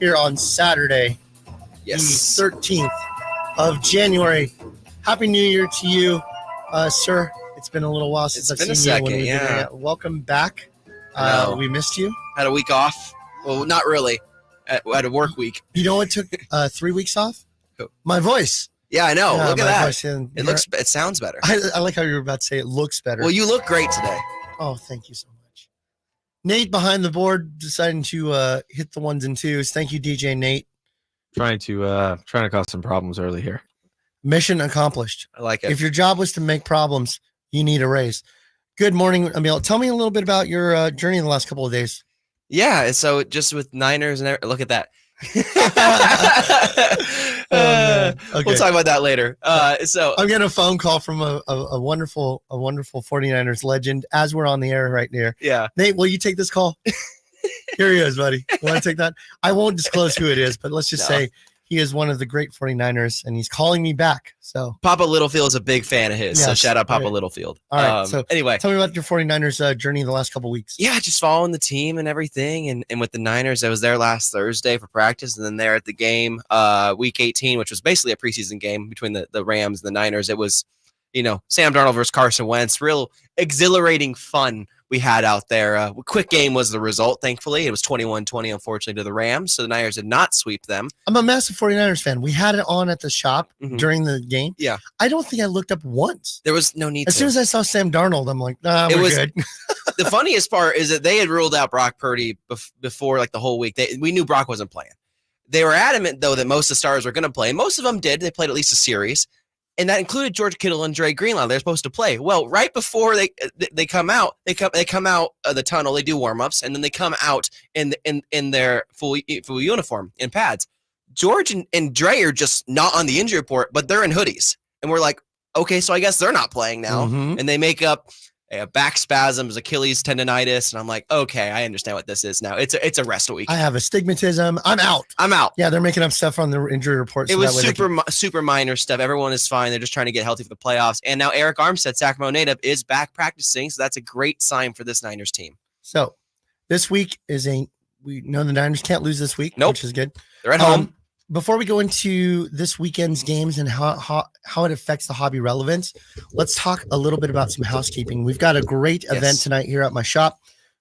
here on Saturday, Yes. the 13th of January. Happy New Year to you, sir. It's been a little while since I've been seen a you. When second, we've been yeah. here. Welcome back. I know. We missed you. Had a week off. Well, not really. I had a work week. You know what took 3 weeks off? Who? My voice. Yeah, I know. Yeah, Look at my that. voice, and It sounds better. I like how you were about to say it looks better. Well, you look great today. Oh, thank you so much. Nate behind the board deciding to hit the ones and twos. Thank you, DJ Nate. Trying to cause some problems early here. Mission accomplished. I like it. If your job was to make problems, you need a raise. Good morning, Emil. Tell me a little bit about your journey in the last couple of days. Yeah, so just with Niners and look at that. Okay. We'll talk about that later. So I'm getting a phone call from a wonderful 49ers legend as we're on the air right there. yeah, Nate, will you take this call? Here he is, buddy. You want to take that? I won't disclose who it is, but let's just say he is one of the great 49ers, and he's calling me back. So Papa Littlefield is a big fan of his. So Yes. shout out Papa All right. Littlefield. All right, so anyway, tell me about your 49ers journey the last couple of weeks. yeah, just following the team and everything. And with the Niners, I was there last Thursday for practice, and then there at the game, week 18, which was basically a preseason game between the Rams and the Niners. It was, Sam Darnold versus Carson Wentz, real exhilarating fun we had out there. A quick game was the result, thankfully. It was 21-20, unfortunately, to the Rams, so the Niners did not sweep them. I'm a massive 49ers fan. We had it on at the shop Mhm. during the game. Yeah. I don't think I looked up once. There was no need As to. soon as I saw Sam Darnold, I'm like, nah, It we're was- good. The funniest part is that they had ruled out Brock Purdy before like the whole week. We knew Brock wasn't playing. They were adamant, though, that most of the stars were going to play. Most of them did. They played at least a series. And that included George Kittle and Dre Greenlaw. They're supposed to play. Well, right before they come out, they come out of the tunnel. They do warm-ups, and then they come out in their full uniform in pads. George and Dre are just not on the injury report, but they're in hoodies. And we're like, okay, so I guess they're not playing now. Mhm. And they make up back spasms, Achilles tendonitis, and I'm like, okay, I understand what this is now. It's a rest week. I have astigmatism. I'm out. I'm out. Yeah, they're making up stuff on the injury report. It so was that way they can- super minor stuff. Everyone is fine. They're just trying to get healthy for the playoffs. And now Eric Armstead, Sacramento native, is back practicing. So that's a great sign for this Niners team. So this week we know the Niners can't lose this week, Nope. which is good. They're at home. Before we go into this weekend's games and how it affects the hobby relevance, let's talk a little bit about some housekeeping. We've got a great Yes. event tonight here at my shop.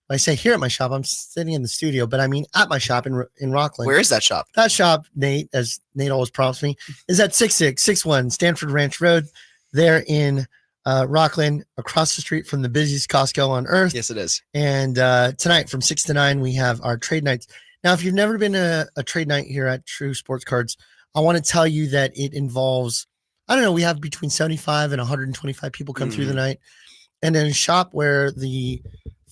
When I say here at my shop, I'm sitting in the studio, but I mean at my shop in Rockland. Where is that shop? That shop, Nate, as Nate always prompts me, is at 6661 Stanford Ranch Road there in Rockland, across the street from the busiest Costco on earth. Yes, it is. And tonight from 6 to 9, we have our trade nights. Now, if you've never been to a trade night here at True Sports Cards, I want to tell you that it involves, I don't know, we have between 75 and 125 people come through the night. And in a shop where the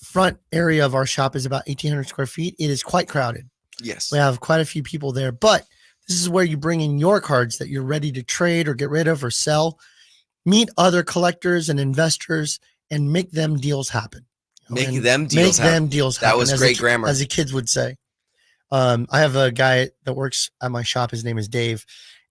front area of our shop is about 1,800 square feet, it is quite crowded. Yes. We have quite a few people there, but this is where you bring in your cards that you're ready to trade or get rid of or sell, meet other collectors and investors, and make them deals happen. Make And them deals make them happen. deals That happen. was as great the, grammar. as the kids would say. I have a guy that works at my shop. His name is Dave,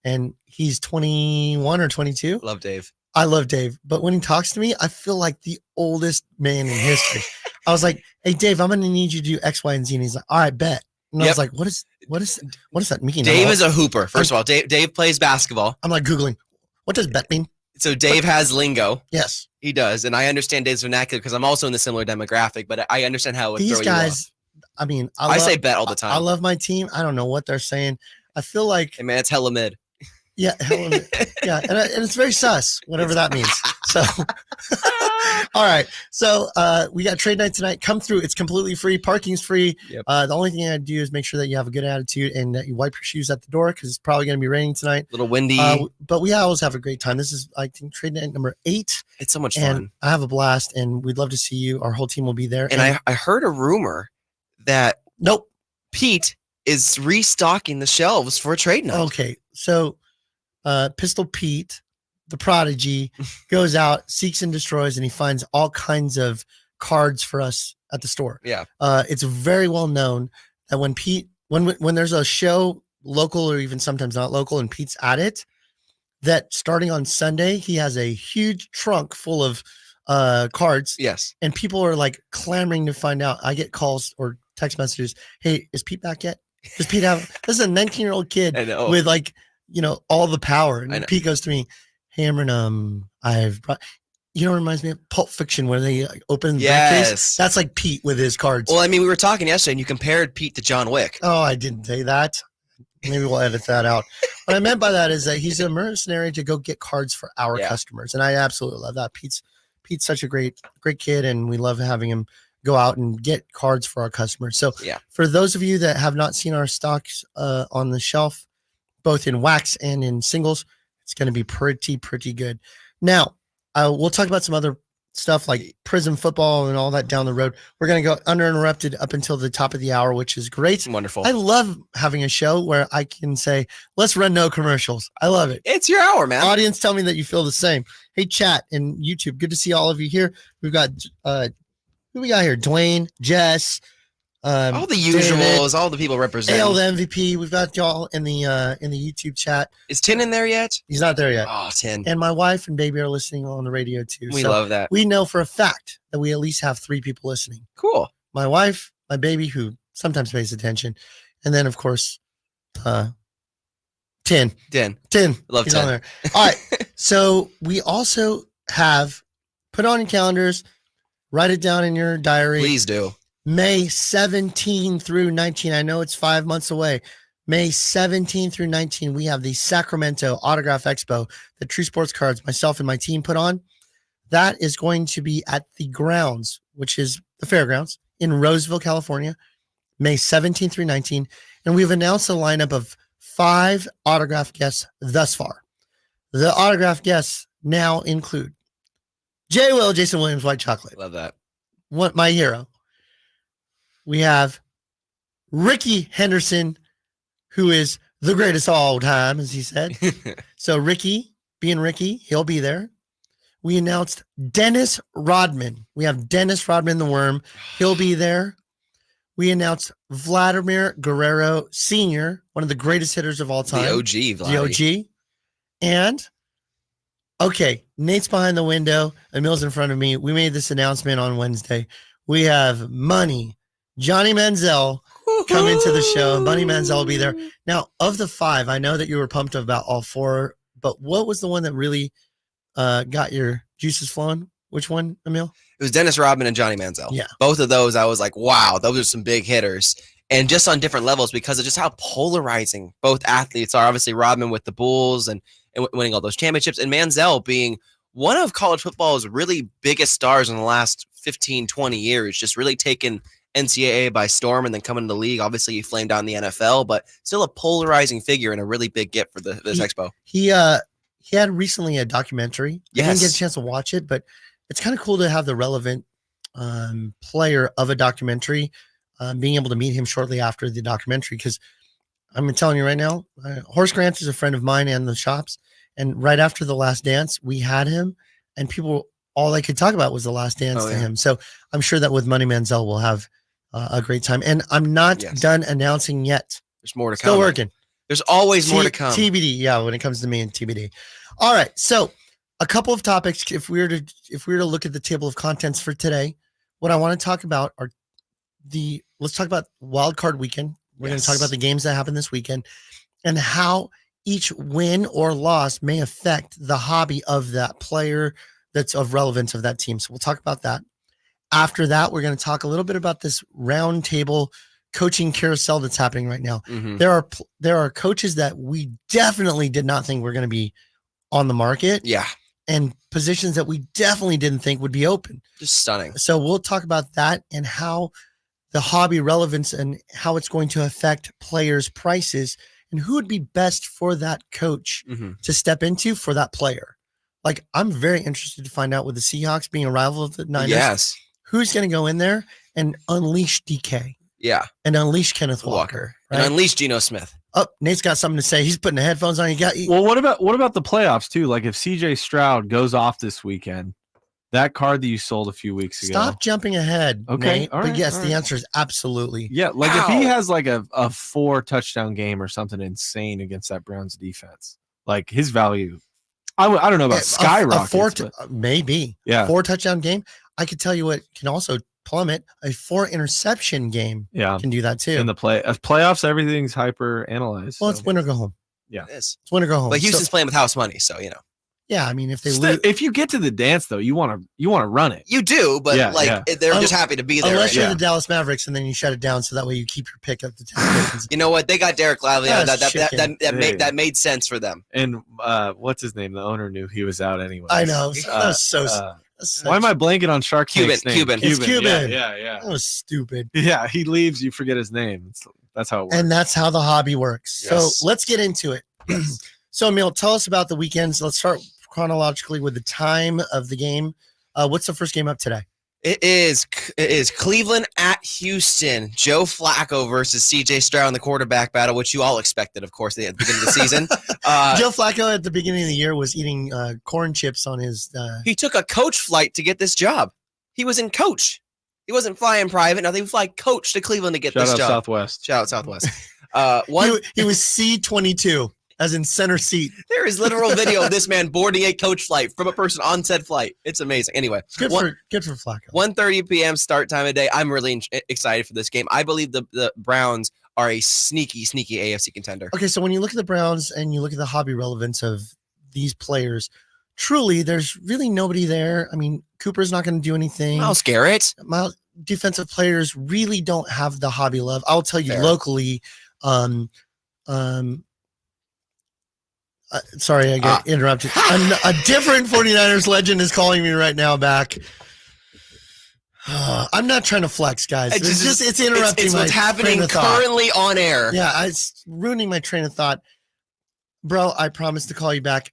and he's 21 or 22. Love Dave. I love Dave, but when he talks to me, I feel like the oldest man in history. I was like, "Hey, Dave, I'm going to need you to do X, Y, and Z." And he's like, "All right, bet." And I Yep. was like, "What does that mean?" Dave I'm is a hooper. First of all, Dave plays basketball. I'm like Googling, what does bet mean? So Dave has lingo. Yes. He does. And I understand Dave's vernacular because I'm also in the similar demographic, but I understand how it would These throw guys, I mean, I say bet all the time. I love my team. I don't know what they're saying. I feel like, Hey, man, it's hella mid. yeah, yeah, and it's very sus, whatever that means. So, all right. So we got trade night tonight. Come through. It's completely free. Parking's free. Yep. The only thing I do is make sure that you have a good attitude and that you wipe your shoes at the door because it's probably going to be raining tonight. A little windy. But we always have a great time. This is, I think, trade night number 8. It's so much And fun. I have a blast, and we'd love to see you. Our whole team will be there. And I heard a rumor that Nope. Pete is restocking the shelves for a trade night. Okay. So Pistol Pete, the prodigy, goes out, seeks and destroys, and he finds all kinds of cards for us at the store. Yeah. It's very well known that when there's a show, local or even sometimes not local, and Pete's at it, that starting on Sunday, he has a huge trunk full of cards, Yes. and people are like clamoring to find out. I get calls or text messages. Hey, is Pete back yet? Does Pete have? This is a 19-year-old kid I know. with like all the power. I know. And Pete goes to me, "Hey, Amron, I've brought." It reminds me of Pulp Fiction where they open the briefcase. Yes. That's like Pete with his cards. Well, I mean, we were talking yesterday, and you compared Pete to John Wick. Oh, I didn't say that. Maybe we'll edit that out. What I meant by that is that he's a mercenary to go get cards for our Yeah. customers, and I absolutely love that. Pete's such a great kid, and we love having him go out and get cards for our customers. So, Yeah. for those of you that have not seen our stocks on the shelf, both in wax and in singles, it's going to be pretty good. Now, we'll talk about some other stuff like Prism football and all that down the road. We're going to go uninterrupted up until the top of the hour, which is great. Wonderful. I love having a show where I can say, let's run no commercials. I love it. It's your hour, man. Audience, tell me that you feel the same. Hey, chat and YouTube. Good to see all of you here. We've got, who we got here? Dwayne, Jess, All the David, usuals, all the people represent. Ale the MVP. We've got y'all in the YouTube chat. Is Tin in there yet? He's not there yet. Oh, Tin. And my wife and baby are listening on the radio too. We So love that. we know for a fact that we at least have 3 people listening. Cool. My wife, my baby, who sometimes pays attention, and then of course, Tin. Tin. Love He's Tin. on there. All right. So we also have put on your calendars, write it down in your diary. Please do. May 17 through 19. I know it's 5 months away. May 17 through 19, we have the Sacramento Autograph Expo that True Sports Cards, myself and my team put on. That is going to be at the grounds, which is the fairgrounds in Roseville, California, May 17 through 19. And we've announced a lineup of 5 autograph guests thus far. The autograph guests now include J. Will, Jason Williams, White Chocolate. Love that. What my hero. We have Ricky Henderson, who is the greatest of all time, as he said. So Ricky, being Ricky, he'll be there. We announced Dennis Rodman. We have Dennis Rodman the Worm. He'll be there. We announced Vladimir Guerrero Sr., one of the greatest hitters of all time. The OG, Vladdy. The OG. And, okay, Nate's behind the window. Emil's in front of me. We made this announcement on Wednesday. We have Money, Johnny Manziel, come into the show. Money Manziel will be there. Now, of the 5, I know that you were pumped about all 4, but what was the one that really got your juices flowing? Which one, Emil? It was Dennis Rodman and Johnny Manziel. Yeah. Both of those, I was like, wow, those are some big hitters. And just on different levels because of just how polarizing both athletes are. Obviously, Rodman with the Bulls and winning all those championships, and Manziel being one of college football's really biggest stars in the last 15, 20 years, just really taken NCAA by storm and then coming to the league. Obviously, he flamed out in the NFL, but still a polarizing figure and a really big get for this expo. He had recently a documentary. I didn't get a Yes. chance to watch it, but it's kind of cool to have the relevant player of a documentary being able to meet him shortly after the documentary. Because I'm telling you right now, Horace Grant is a friend of mine and the shop's. And right after The Last Dance, we had him, and people, all they could talk about was The Last Dance to him. So I'm sure that with Money Manziel, we'll have a great time. And I'm not done announcing yet. There's more to come. Still working. There's always more to come. TBD, yeah, when it comes to me and TBD. All right, so a couple of topics. If we were to look at the table of contents for today, what I want to talk about are let's talk about Wild Card Weekend. We're going to talk about the games that happened this weekend and how each win or loss may affect the hobby of that player that's of relevance of that team. So we'll talk about that. After that, we're going to talk a little bit about this round table coaching carousel that's happening right now. Mm-hmm. There are coaches that we definitely did not think were going to be on the market. Yeah. And positions that we definitely didn't think would be open. Just stunning. So we'll talk about that and how the hobby relevance and how it's going to affect players' prices and who would be best for that coach to step into for that player. Like, I'm very interested to find out with the Seahawks being a rival of the Niners, who's going to go in there and unleash DK. Yeah. And unleash Kenneth Walker. Right? And unleash Geno Smith. Oh, Nate's got something to say. He's putting the headphones on. Well, what about the playoffs too? Like if CJ Stroud goes off this weekend, that card that you sold a few weeks ago. Stop jumping ahead. Okay. Nate. All right, but yes, all the right. answer is absolutely. Yeah. Like if he has like a 4 touchdown game or something insane against that Browns defense, like his value, I don't know about skyrockets. Maybe. Yeah. 4 touchdown game. I could tell you what can also plummet. A 4 interception game Yeah. can do that too. In the playoffs, everything's hyper analyzed. Well, it's win or go home. Yeah. It is. It's win or go home. But So, Houston's playing with house money, so yeah, I mean, if they lose, if you get to the dance though, you want to run it. you do, but Yeah, like yeah. they're just happy to be there. unless right you're now. the Dallas Mavericks, and then you shut it down, so that way you keep your pick up to 10 Pistons. You know what? They got Derek Lively. Out. That's chicken. That made sense for them. And what's his name? The owner knew he was out anyway. I know. That's so. That's Why am I blanking on Shark Cuban, Tank's name? Cuban. It's Cuban. Yeah. That was stupid. Yeah, he leaves, you forget his name. That's how it works. And that's how the hobby works. Yes. So let's get into it. So, Emil, tell us about the weekends. Let's start chronologically with the time of the game. What's the first game up today? It is Cleveland at Houston. Joe Flacco versus CJ Stroud in the quarterback battle, which you all expected, of course, at the beginning of the season. Joe Flacco at the beginning of the year was eating corn chips on his. He took a coach flight to get this job. He was in coach. He wasn't flying private. Now they would fly coach to Cleveland to get Shout this out job. Southwest. Shout out Southwest. He was C-22, as in center seat. There is literal video of this man boarding a coach flight from a person on said flight. It's amazing. Anyway, Good for Flacco. 1:30 p.m. start time of day. I'm really excited for this game. I believe the Browns are a sneaky AFC contender. Okay, so when you look at the Browns and you look at the hobby relevance of these players, truly, there's really nobody there. I mean, Cooper's not going to do anything. Myles Garrett. Defensive players really don't have the hobby love. I'll tell you Fair. locally. Sorry, I got interrupted. A different 49ers legend is calling me right now back. I'm not trying to flex, guys. It's interrupting It's my what's happening train of thought. currently on air. Yeah, it's ruining my train of thought. Bro, I promise to call you back.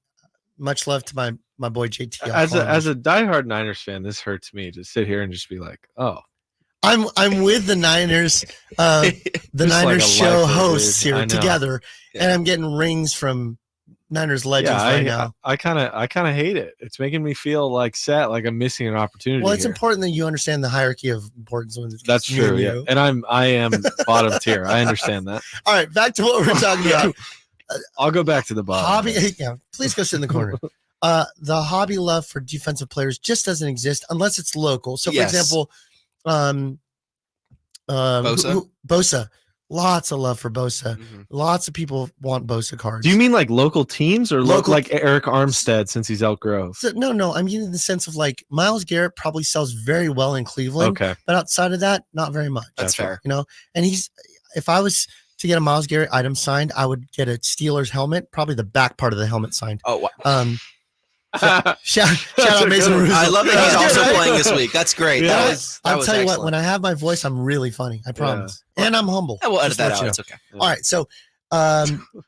Much love to my boy JT. As a diehard Niners fan, this hurts me to sit here and just be like, oh. I'm with the Niners, the Just like Niners a show lifer, hosts dude. I here know. together, Yeah. and I'm getting rings from Niners legends Yeah, right now. I kind of hate it. It's making me feel like sad, like I'm missing an opportunity. Well, it's here. important that you understand the hierarchy of importance when it's That's me and true. Yeah, you. and I am bottom tier. I understand that. All right, back to what we're talking about. I'll go back to the bottom. Hobby, yeah. Please go sit in the corner. The hobby love for defensive players just doesn't exist unless it's local. So, for Yes. example, Bosa? Bosa, lots of love for Bosa. Mhm. Lots of people want Bosa cards. Do you mean like local teams or Local- like Eric Armstead since he's Elk Grove? So, no. I mean, in the sense of like Myles Garrett probably sells very well in Cleveland, Okay. but outside of that, not very much. That's Gotcha. fair. You know, and if I was to get a Myles Garrett item signed, I would get a Steelers helmet, probably the back part of the helmet signed. Oh, wow. Shout That's out a Mason good one. Russo. I love that he's Yeah. also playing this week. That's great. Yeah. That I'll was tell you what, excellent. when I have my voice, I'm really funny. I promise. And I'm humble. Yeah, we'll edit Just to that let out. you know. It's okay. All right.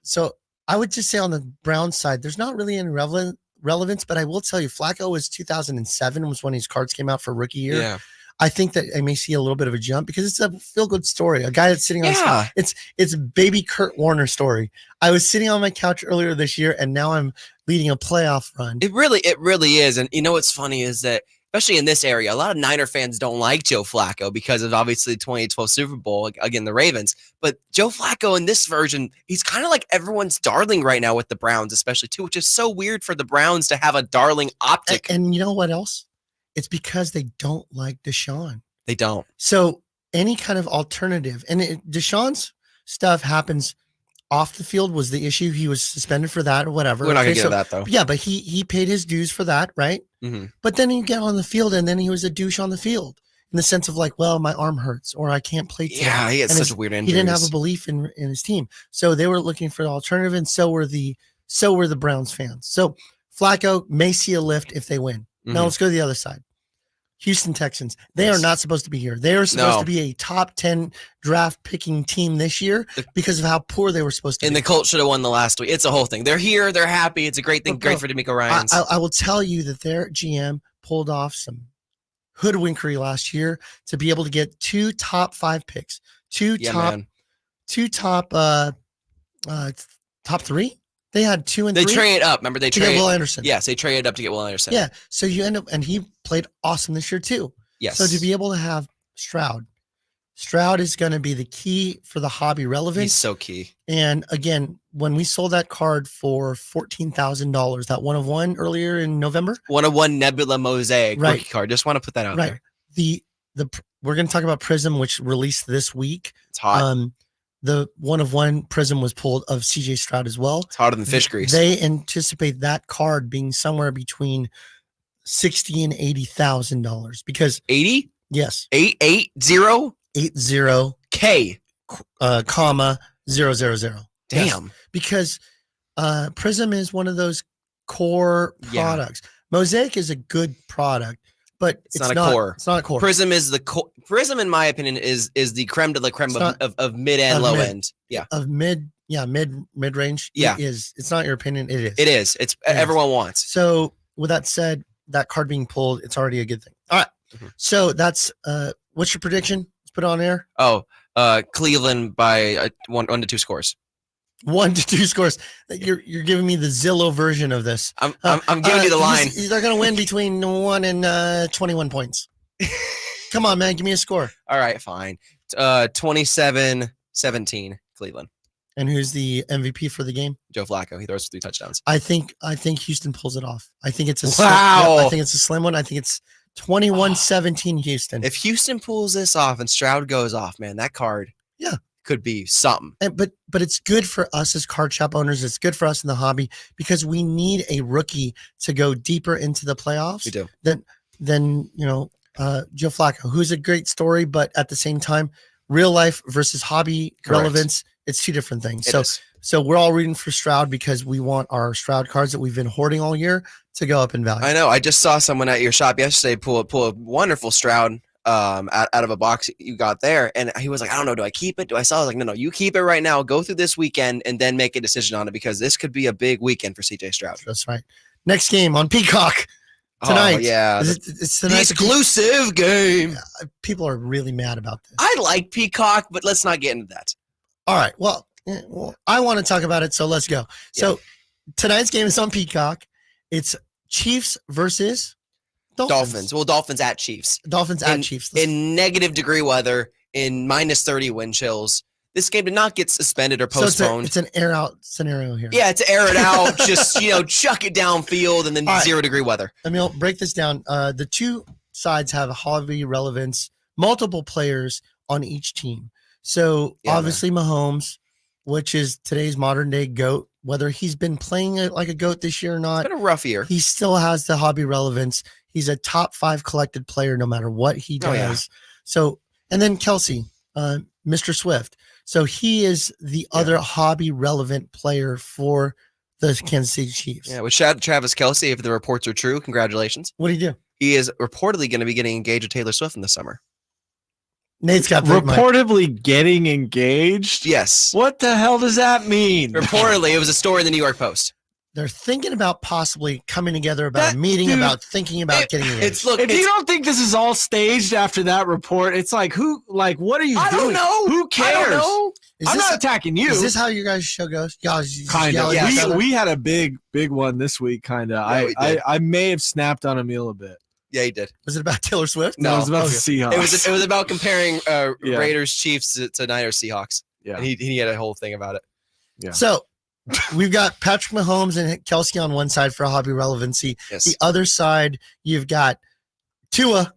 So I would just say on the Browns side, there's not really any relevance, but I will tell you, Flacco was 2007 was when his cards came out for rookie year. Yeah. I think that I may see a little bit of a jump because it's a feel good story. A guy that's sitting on Yeah. it's baby Kurt Warner story. I was sitting on my couch earlier this year and now I'm leading a playoff run. It really is. And you know what's funny is that, especially in this area, a lot of Niner fans don't like Joe Flacco because of obviously the 2012 Super Bowl, again, the Ravens. But Joe Flacco in this version, he's kind of like everyone's darling right now with the Browns, especially too, which is so weird for the Browns to have a darling optic. And you know what else? It's because they don't like Deshaun. They don't. So any kind of alternative, and Deshaun's stuff happens off the field was the issue. He was suspended for that or whatever. We're not going Okay, to get so- to that, though. Yeah, but he paid his dues for that, right? Mm-hmm. But then you get on the field and then he was a douche on the field in the sense of like, well, my arm hurts or I can't play today. Yeah, he had And such his- a weird He injury. didn't have a belief in his team. So they were looking for an alternative, and so were the Browns fans. So Flacco may see a lift if they win. Now let's go to the other side. Houston Texans. They Yes. are not supposed to be here. They are supposed No. to be a top 10 draft picking team this year because of how poor they were supposed to And be. the Colts should have won the last week. It's a whole thing. They're here. They're happy. It's a great thing. But bro, Great for D'Amico Ryans. I will tell you that their GM pulled off some hoodwinkery last year to be able to get 2 top 5 picks, two yeah, top man. top 3. They had 2 and They 3 trade up. Remember, they to get trade. Will Anderson. Yes, they traded up to get Will Anderson. Yeah. So you end up, and he played awesome this year too. Yes. So to be able to have Stroud is going to be the key for the hobby He's relevance. so key. And again, when we sold that card for $14,000, that 1 of 1 earlier in November, 1 of 1 Nebula Mosaic Right. rookie card. Just want to put that out right? there. The we're going to talk about Prism, which released this week. It's hot. The 1 of 1 Prism was pulled of CJ Stroud as well. It's hotter than fish grease. They anticipate that card being somewhere between $60,000 and $80,000 because 80? yes, 880 80 K. comma 000. Damn. Yes, because Prism is one of those core Yeah. products. Mosaic is a good product, but it's not a core. It's not a core. Prism is the Prism, in my opinion, is the creme de la creme It's not- of mid and of low mid. end. Yeah, Of mid range. Yeah. It is. It's not your opinion. It is. it is. It's It is. everyone wants. So with that said, that card being pulled, it's already a good thing. All right. Mhm. So that's what's your prediction? Let's put it on air. Oh, Cleveland by 1 to 2 scores. 1 to 2 scores. You're giving me the Zillow version of this. I'm giving you the line. They're going to win between 1 and 21 points. Come on, man. Give me a score. All right, fine. 27-17 Cleveland. And who's the MVP for the game? Joe Flacco. He throws 3 touchdowns. I think Houston pulls it off. I think it's a Wow. I think it's a slim one. I think it's 21-17 Houston. If Houston pulls this off and Stroud goes off, man, that card Yeah. could be something. But it's good for us as card shop owners. It's good for us in the hobby because we need a rookie to go deeper into the playoffs We do. than Joe Flacco, who's a great story, but at the same time, real life versus hobby Correct. relevance, it's two different things. It is. So we're all rooting for Stroud because we want our Stroud cards that we've been hoarding all year to go up in value. I know. I just saw someone at your shop yesterday pull a wonderful Stroud out of a box you got there, and he was like, "I don't know. Do I keep it? Do I sell?" I was like, "No. You keep it right now. Go through this weekend and then make a decision on it because this could be a big weekend for CJ Stroud That's right. Next game on Peacock tonight. Oh, yeah, It's the tonight's exclusive game. People are really mad about this. I like Peacock, but let's not get into that. All right. Well, I want to talk about it, so let's go. So tonight's game is on Peacock. It's Chiefs versus Dolphins. Well, Dolphins at Chiefs. Dolphins at Chiefs. In negative degree weather, in minus 30 wind chills. This game did not get suspended or postponed. It's an air out scenario here. Yeah, to air it out, just chuck it downfield, and then All right. 0 degree weather. Emil, break this down. The two sides have hobby relevance, multiple players on each team. So Yeah, obviously Mahomes, which is today's modern day GOAT, whether he's been playing it like a GOAT this year or not, It's been a rough year. he still has the hobby relevance. He's a top 5 collected player no matter what he does. Oh, yeah. So, and then Kelsey, Mr. Swift. So he is the other hobby relevant player for the Kansas City Chiefs. Yeah, with Travis Kelce, if the reports are true, congratulations. What do you do? He is reportedly going to be getting engaged with Taylor Swift in the summer. Nate's got the mic. Reportedly getting engaged. Yes. What the hell does that mean? Reportedly, it was a story in the New York Post. They're thinking about possibly coming together about a That- meeting, dude, about thinking about getting engaged. It's look. If you It's, don't think this is all staged after that report, it's like what are you I doing? don't know. Who cares? I don't know. Is I'm this, not attacking you. is this how your guys' show goes? Y'all just Kind yell of. at each yes. other? We had a big one this week. Kind of. Yeah, we did. I may have snapped on Emil a bit. Yeah, he did. Was it about Taylor Swift? No, it was about okay. the Seahawks. It was about comparing Yeah. Raiders Chiefs to Niners Seahawks, yeah. and he had a whole thing about it. Yeah. So we've got Patrick Mahomes and Kelsey on one side for hobby relevancy. Yes. The other side, you've got Tua,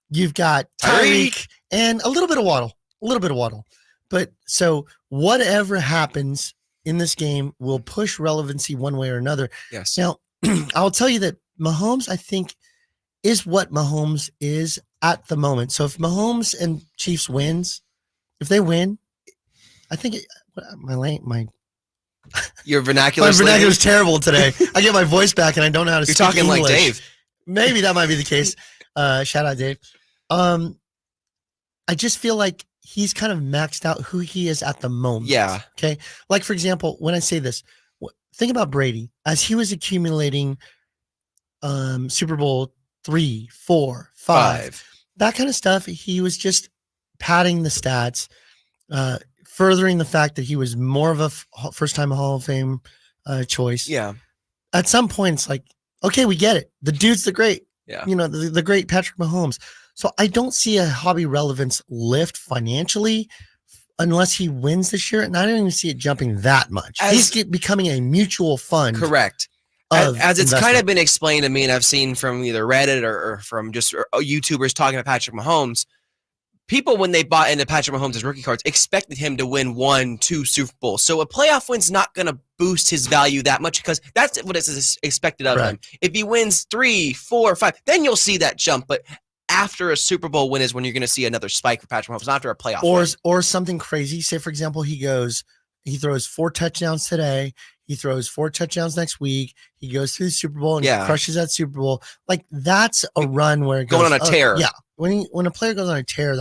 you've got Tyreek. Tyreek, and a little bit of Waddle. But so whatever happens in this game will push relevancy one way or another. Yes. Now, I'll tell you that Mahomes, I think, is what Mahomes is at the moment. So if Mahomes and Chiefs wins, if they win, I think my Your vernacular. vernacular is terrible today. I get my voice back and I don't know how to You're speak talking like English. Dave. Maybe that might be the case. Shout out Dave. I just feel like he's kind of maxed out who he is at the moment. Yeah. Okay. Like, for example, when I say this, think about Brady as he was accumulating Super Bowl 3, 4, 5, that kind of stuff. He was just padding the stats, furthering the fact that he was more of a first time Hall of Fame choice. Yeah. At some points, like, okay, we get it. The dude's the great. Yeah. The great Patrick Mahomes. So I don't see a hobby relevance lift financially unless he wins this year. And I don't even see it jumping that much. He's becoming a mutual fund. Correct. Of As it's kind investment. of been explained to me, and I've seen from either Reddit or from just YouTubers talking about Patrick Mahomes, people, when they bought into Patrick Mahomes' rookie cards, expected him to win 1-2 Super Bowls. So a playoff win's not going to boost his value that much because that's what is expected of him. If he wins 3, 4, 5, then you'll see that jump. But after a Super Bowl win is when you're going to see another spike for Patrick Mahomes, not after a playoff win. Or something crazy. Say, for example, he throws 4 touchdowns today. He throws 4 touchdowns next week. He goes through the Super Bowl and he crushes that Super Bowl. Like, that's a run where it goes going on a tear. Yeah. When a player goes on a tear,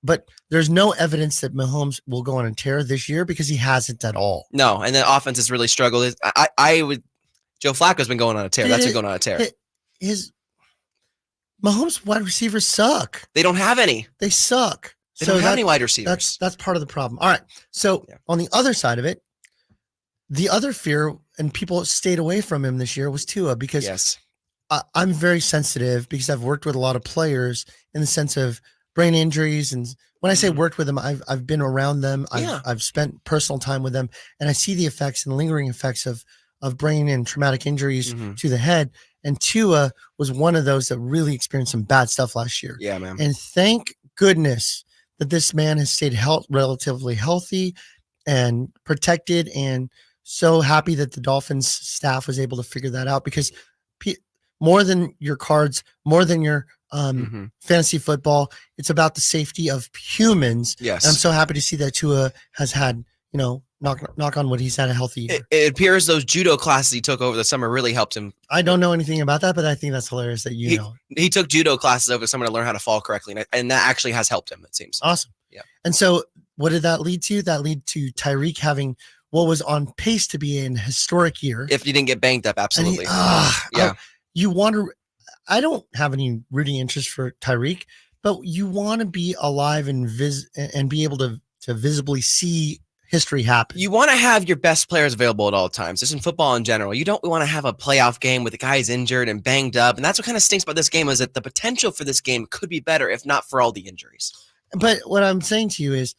but there's no evidence that Mahomes will go on a tear this year because he hasn't at all. No, and the offense has really struggled. Joe Flacco's been going on a tear. That's been going on a tear. His Mahomes wide receivers suck. They don't have any. They suck. They don't have any wide receivers. That's part of the problem. All right. So on the other side of it, the other fear, and people stayed away from him this year, was Tua, because I'm very sensitive because I've worked with a lot of players in the sense of brain injuries. And when I say worked with them, I've been around them. I've spent personal time with them, and I see the effects and lingering effects of brain and traumatic injuries to the head. And Tua was one of those that really experienced some bad stuff last year. Yeah, man. And thank goodness that this man has stayed relatively healthy and protected, and so happy that the Dolphins staff was able to figure that out, because more than your cards, more than your fantasy football, it's about the safety of humans. Yes. And I'm so happy to see that Tua has had, knock on wood, he's had a healthy year. It appears those judo classes he took over the summer really helped him. I don't know anything about that, but I think that's hilarious that he took judo classes over the summer to learn how to fall correctly, and that actually has helped him, it seems. Awesome. Yeah. And so what did that lead to? That lead to Tyreek having what was on pace to be an historic year. If you didn't get banged up, absolutely. I don't have any rooting interest for Tyreek, but you want to be alive and be able to visibly see history happen. You want to have your best players available at all times. Just in football in general. You don't want to have a playoff game with the guys injured and banged up. And that's what kind of stinks about this game, is that the potential for this game could be better if not for all the injuries. But what I'm saying to you is,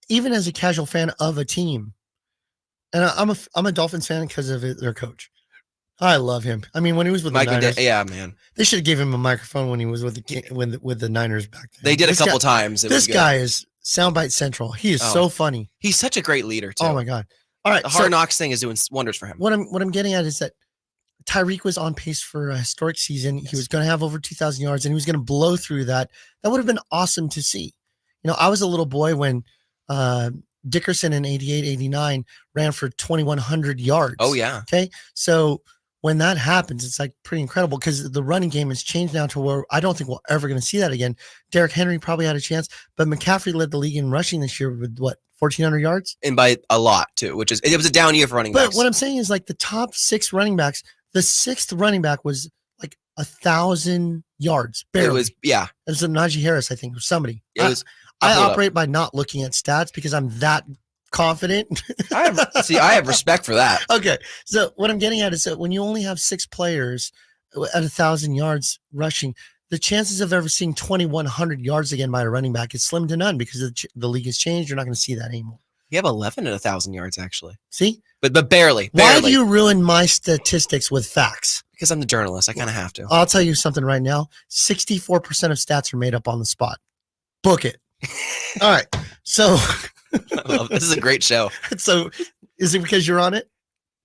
even as a casual fan of a team, and I'm a Dolphins fan because of their coach. I love him. I mean, when he was with the Niners, man, they should have given him a microphone when he was with the Niners back then. They did a couple times. This guy is soundbite central. He is so funny. He's such a great leader too. Oh my god! All right, the Hard Knocks thing is doing wonders for him. What I'm getting at is that Tyreek was on pace for a historic season. He was going to have over 2,000 yards, and he was going to blow through that. That would have been awesome to see. I was a little boy when Dickerson in 88, 89 ran for 2,100 yards. Oh, yeah. Okay. So when that happens, it's like pretty incredible, because the running game has changed now to where I don't think we're ever going to see that again. Derrick Henry probably had a chance, but McCaffrey led the league in rushing this year with 1,400 yards? And by a lot too, it was a down year for running backs. But what I'm saying is, like, the top 6 running backs, the 6th running back was like 1,000 yards. Barely. It was, yeah. It was Najee Harris, I think, or somebody. I operate by not looking at stats because I'm that confident. I have respect for that. Okay. So what I'm getting at is that when you only have 6 players at 1,000 yards rushing, the chances of ever seeing 2,100 yards again by a running back is slim to none, because the league has changed. You're not going to see that anymore. You have 11 at 1,000 yards, actually. See? But barely. Why do you ruin my statistics with facts? Because I'm the journalist. I kind of have to. I'll tell you something right now. 64% of stats are made up on the spot. Book it. All right. So this is a great show. So is it because you're on it?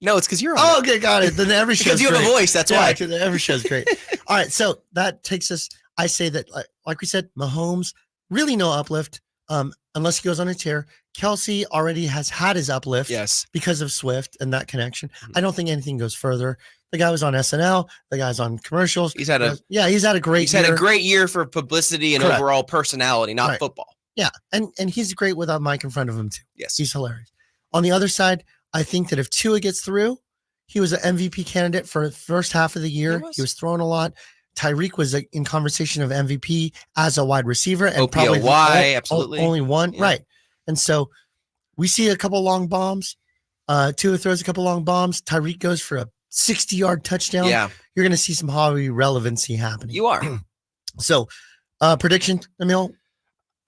No, it's because you're on it. Okay, got it. Then every show because you have a voice. That's why. Every show's great. All right. So that takes us, I say that, like we said, Mahomes, really no uplift unless he goes on a tear. Kelsey already has had his uplift because of Swift and that connection. I don't think anything goes further. The guy was on SNL. The guy's on commercials. He's had a great year. Had a great year for publicity and overall personality, not football. Yeah, and he's great without a mic in front of him too. Yes, he's hilarious. On the other side, I think that if Tua gets through, he was an MVP candidate for the first half of the year. He was throwing a lot. Tyreek was in conversation of MVP as a wide receiver, and probably absolutely only one, right? And so we see a couple long bombs. Tua throws a couple long bombs. Tyreek goes for a 60-yard touchdown. Yeah, you're going to see some Hollywood relevancy happening. You are. So, prediction, Emil?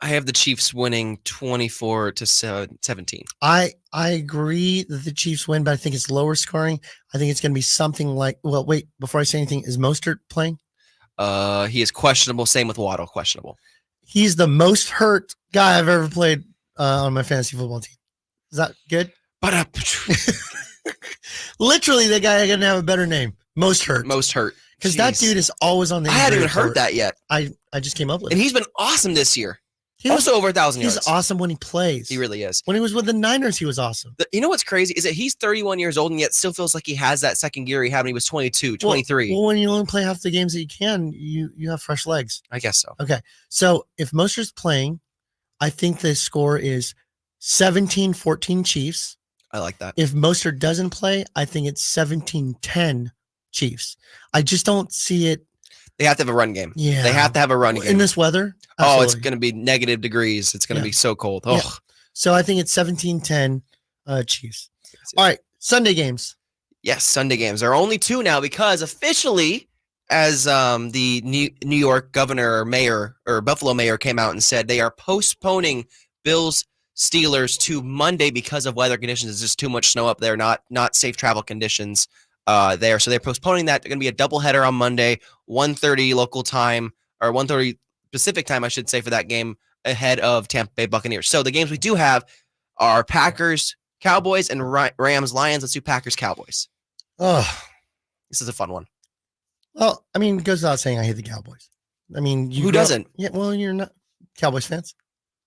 I have the Chiefs winning 24-17. I agree that the Chiefs win, but I think it's lower scoring. I think it's going to be something like. Well, wait. Before I say anything, is Mostert playing? He is questionable. Same with Waddle, questionable. He's the most hurt guy I've ever played on my fantasy football team. Is that good? But Literally, that guy gonna have a better name. Most hurt. most hurt. Because that Jeez. dude is always on the I hadn't injury even heard report. that yet. I just came up with And it. he's been awesome this year. He was, Also over 1,000 he's yards. awesome when he plays. He really is. When he was with the Niners, he was awesome. You know what's crazy is that he's 31 years old and yet still feels like he has that second gear he had when he was 22, 23. Well, when you only play half the games that you can, you have fresh legs. I guess so. So if Mostert's playing, I think the score is 17-14 Chiefs. I like that. If Mostert doesn't play, I think it's 17-10 Chiefs. I just don't see it. They have to have a run game. Yeah. They have to have a run game. in this weather. Oh, it's Absolutely. going to be negative degrees. It's going to Yeah. be so cold. Yeah. Oh, So I think it's 17-10 Chiefs. All right, Sunday games. yes. Sunday games. There are only two now because officially, as the New York governor or mayor or Buffalo mayor came out and said they are postponing Bills Steelers to Monday because of weather conditions. There's just too much snow up there, not safe travel conditions there. So they're postponing that. They're going to be a doubleheader on Monday, 1:30 local time or 1:30 Pacific time, I should say, for that game ahead of Tampa Bay Buccaneers. So the games we do have are Packers, Cowboys, and Rams, Lions. Let's do Packers, Cowboys. Oh, This is a fun one. well, I mean, it goes without saying I hate the Cowboys. I mean, Who doesn't? Yeah, well, you're not Cowboys fans.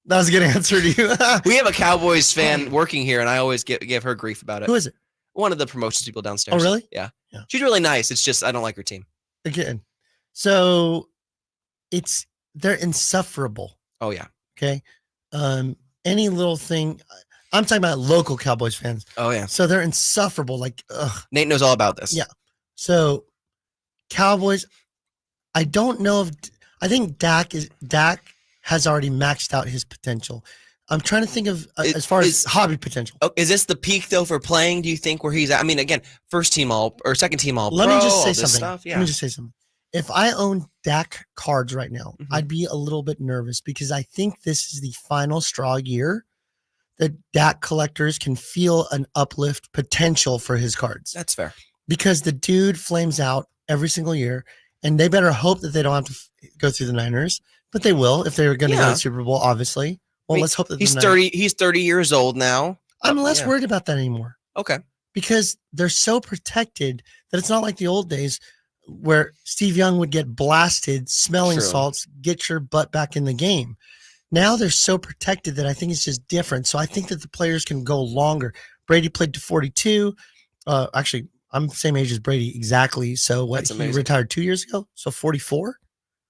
That was a good answer to you. We have a Cowboys fan working here, and I always give her grief about it. Who is it? One of the promotions people downstairs. Oh, really? Yeah. Yeah. She's really nice. It's just I don't like her team. Again. So they're insufferable. Oh yeah. Okay. Any little thing. I'm talking about local Cowboys fans. Oh yeah. So they're insufferable. Like, ugh. Nate knows all about this. Yeah. So Cowboys, I don't know if I think Dak has already maxed out his potential. I'm trying to think of as far as hobby potential. Oh, is this the peak though for playing? Do you think where he's at? I mean, again, first team all or second team all. Let me just all say this something. Stuff? Yeah. Let me just say something. If I own Dak cards right now, Mhm. I'd be a little bit nervous because I think this is the final straw year that Dak collectors can feel an uplift potential for his cards. That's fair. Because the dude flames out every single year, and they better hope that they don't have to go through the Niners, but they will if they're going to go to Yeah. the Super Bowl, obviously. Well, I mean, let's hope that He's the Niners- 30. He's 30 years old now. I'm less Yeah. worried about that anymore Okay. because they're so protected that it's not like the old days where Steve Young would get blasted, smelling True. salts, get your butt back in the game. Now they're so protected that I think it's just different. So I think that the players can go longer. Brady played to 42. Actually, I'm the same age as Brady exactly. So what That's he amazing. retired 2 years ago? So 44,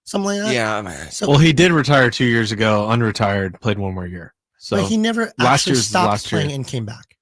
something like that. Yeah, man. So Well, he did retire 2 years ago, unretired, played one more year. So but he never last actually year's the stopped last year. playing and came back.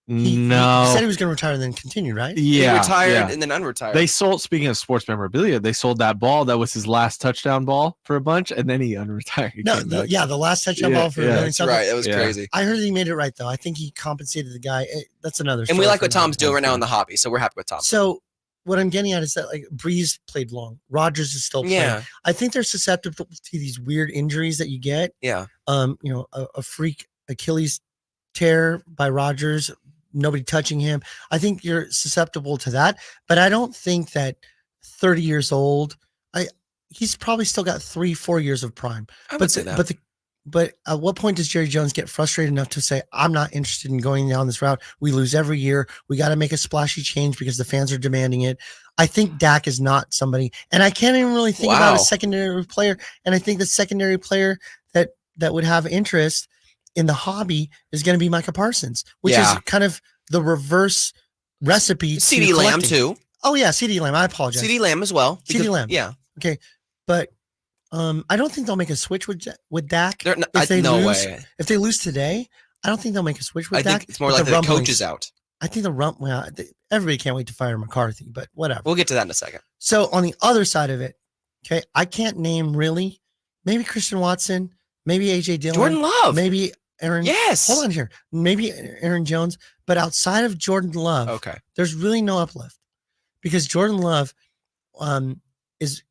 He no, said he was going to retire and then continue, right? yeah, he retired yeah. and then unretired. They sold. Speaking of sports memorabilia, they sold that ball that was his last touchdown ball for a bunch, and then he unretired. He No, came back. the last touchdown Yeah, ball for yeah. a million That's something. right. That was Yeah. crazy. I heard he made it right though. I think he compensated the guy. That's another. And we story like for what another Tom's time. doing right now in the hobby, so we're happy with Tom. So what I'm getting at is that like Breeze played long. Rodgers is still playing. Yeah, I think they're susceptible to these weird injuries that you get. yeah. A freak Achilles tear by Rodgers, nobody touching him. I think you're susceptible to that, but I don't think that 30 years old. He's probably still got 3-4 years of prime. I would But say that. but at what point does Jerry Jones get frustrated enough to say, I'm not interested in going down this route? We lose every year. We got to make a splashy change because the fans are demanding it. I think Dak is not somebody, and I can't even really think about a Wow. secondary player. And I think the secondary player that would have interest in the hobby is going to be Micah Parsons, which Yeah. is kind of the reverse recipe. to CD Lamb collecting. too. Oh yeah, CD Lamb. I apologize. CD Lamb as well. CD Lamb. Yeah. But I don't think they'll make a switch with Dak. They're not, If they no lose, way. If they lose today, I don't think they'll make a switch with I Dak. think it's more but like the coach rumblings- is out. I think everybody can't wait to fire McCarthy, but whatever. We'll get to that in a second. So on the other side of it, okay, I can't name really. Maybe Christian Watson, maybe AJ Dillon, Jordan Love. maybe Aaron. Yes. Hold on here. Maybe Aaron Jones, but outside of Jordan Love, Okay. there's really no uplift because Jordan Love is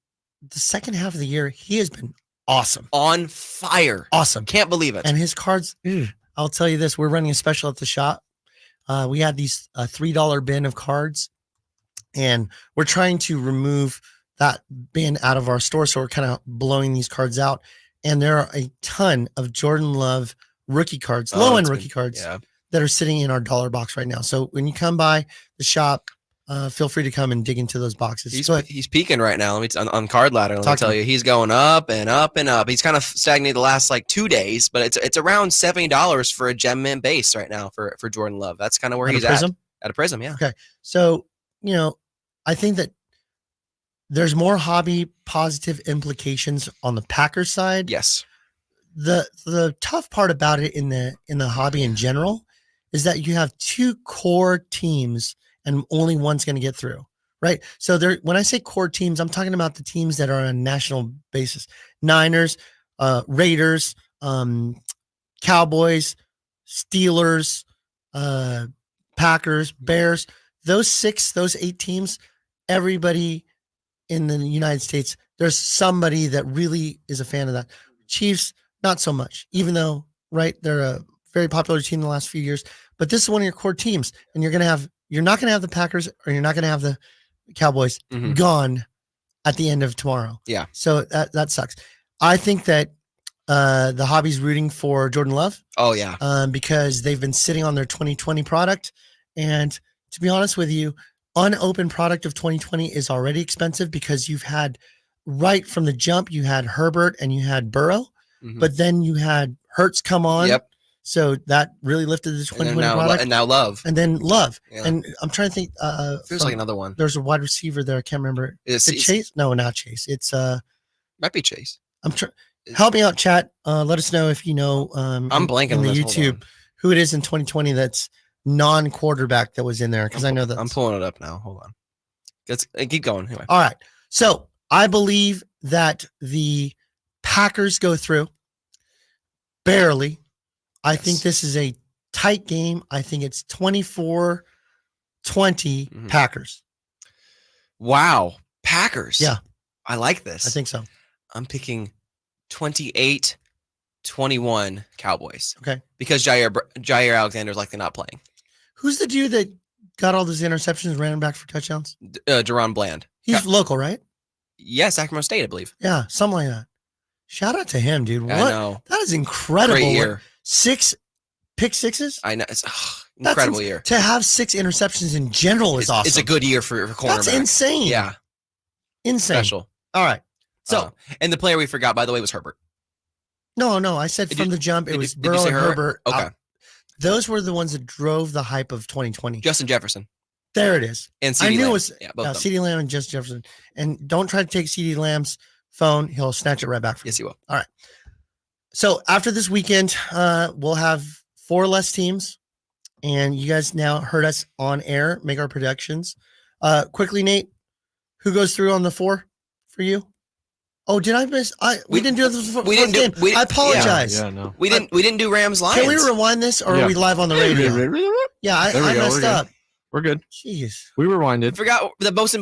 the second half of the year. He has been awesome, On fire. awesome. Can't believe it. And his cards, I'll tell you this, we're running a special at the shop. We had these $3 bin of cards, and we're trying to remove that bin out of our store. So we're kind of blowing these cards out. and there are a ton of Jordan Love rookie cards, Oh, low end it's rookie been- cards Yeah. that are sitting in our dollar box right now. So when you come by the shop, feel free to come and dig into those boxes. He's Go ahead. he's peaking right now. On Card Ladder. Let me Talk to tell me. you, he's going up and up and up. He's kind of stagnated the last like 2 days, but it's around $70 for a Gem Mint base right now for Jordan Love. That's kind of where At a he's Prism? at a Prism. Yeah. So, I think that there's more hobby positive implications on the Packers side. Yes. The tough part about it in the hobby in general is that you have two core teams and only one's going to get through, right? So when I say core teams, I'm talking about the teams that are on a national basis: Niners, Raiders, Cowboys, Steelers, Packers, Bears. Those 8 teams, everybody in the United States, there's somebody that really is a fan of that. Chiefs, not so much, even though, right, they're a very popular team in the last few years. But this is one of your core teams, and you're not going to have the Packers or you're not going to have the Cowboys Mhm. gone at the end of tomorrow. Yeah. So that sucks. I think that the hobby's rooting for Jordan Love Oh yeah. because they've been sitting on their 2020 product. And to be honest with you, unopened product of 2020 is already expensive because you've had right from the jump, you had Herbert and you had Burrow, Mhm. but then you had Hurts come on. Yep. So that really lifted the And 2020 now, product. and now Love. And then Love. Yeah. And I'm trying to think. Feels like another one. There's a wide receiver there. I can't remember. It's, Is it Chase? No, not Chase. It's might be Chase. I'm trying. Help me out, chat. Let us know if you know. I'm blanking in on the this. Hold YouTube on. who it is in 2020 that's non-quarterback that was in there because I know that. I'm pulling it up now. Hold on. Let's keep going. Anyway. All right. So I believe that the Packers go through barely. I think Yes. this is a tight game. I think it's 24-20 Mhm. Packers. Wow. Packers. Yeah. I like this. I think so. I'm picking 28-21 Cowboys. Okay. Because Jair Alexander's likely not playing. Who's the dude that got all those interceptions, ran them back for touchdowns? Deron Bland. He's local, right? Yes, Sacramento State, I believe. Yeah, something like that. Shout out to him, dude. I What? know. That is incredible. Great year. 6 pick sixes? I know. It's That's incredible year. To have 6 interceptions in general is awesome. It's a good year for cornerback. That's insane. Yeah. Insane. Special. All right. So, And the player we forgot, by the way, was Herbert. no, I said Did from you- the jump, it did you- was did you Burrow say and Herbert? Herbert. Okay. Those were the ones that drove the hype of 2020. Justin Jefferson. There it is. And I CeeDee knew it Lamb. was Yeah, both of them. CeeDee Lamb and Justin Jefferson. And don't try to take CeeDee Lamb's phone. He'll snatch it right back from Yes, you. he will. So after this weekend, we'll have 4 less teams. And you guys now heard us on air make our predictions. Quickly, Nate, who goes through on the 4 for you? Oh, did I miss? We didn't do this for we didn't do- game. we- I apologize. Yeah, no. We didn't do Rams Lions. Can we rewind this or Yeah. are we live on the radio? Yeah, There we I go, messed we're good. up. We're good. Jeez. We I rewinded. forgot the most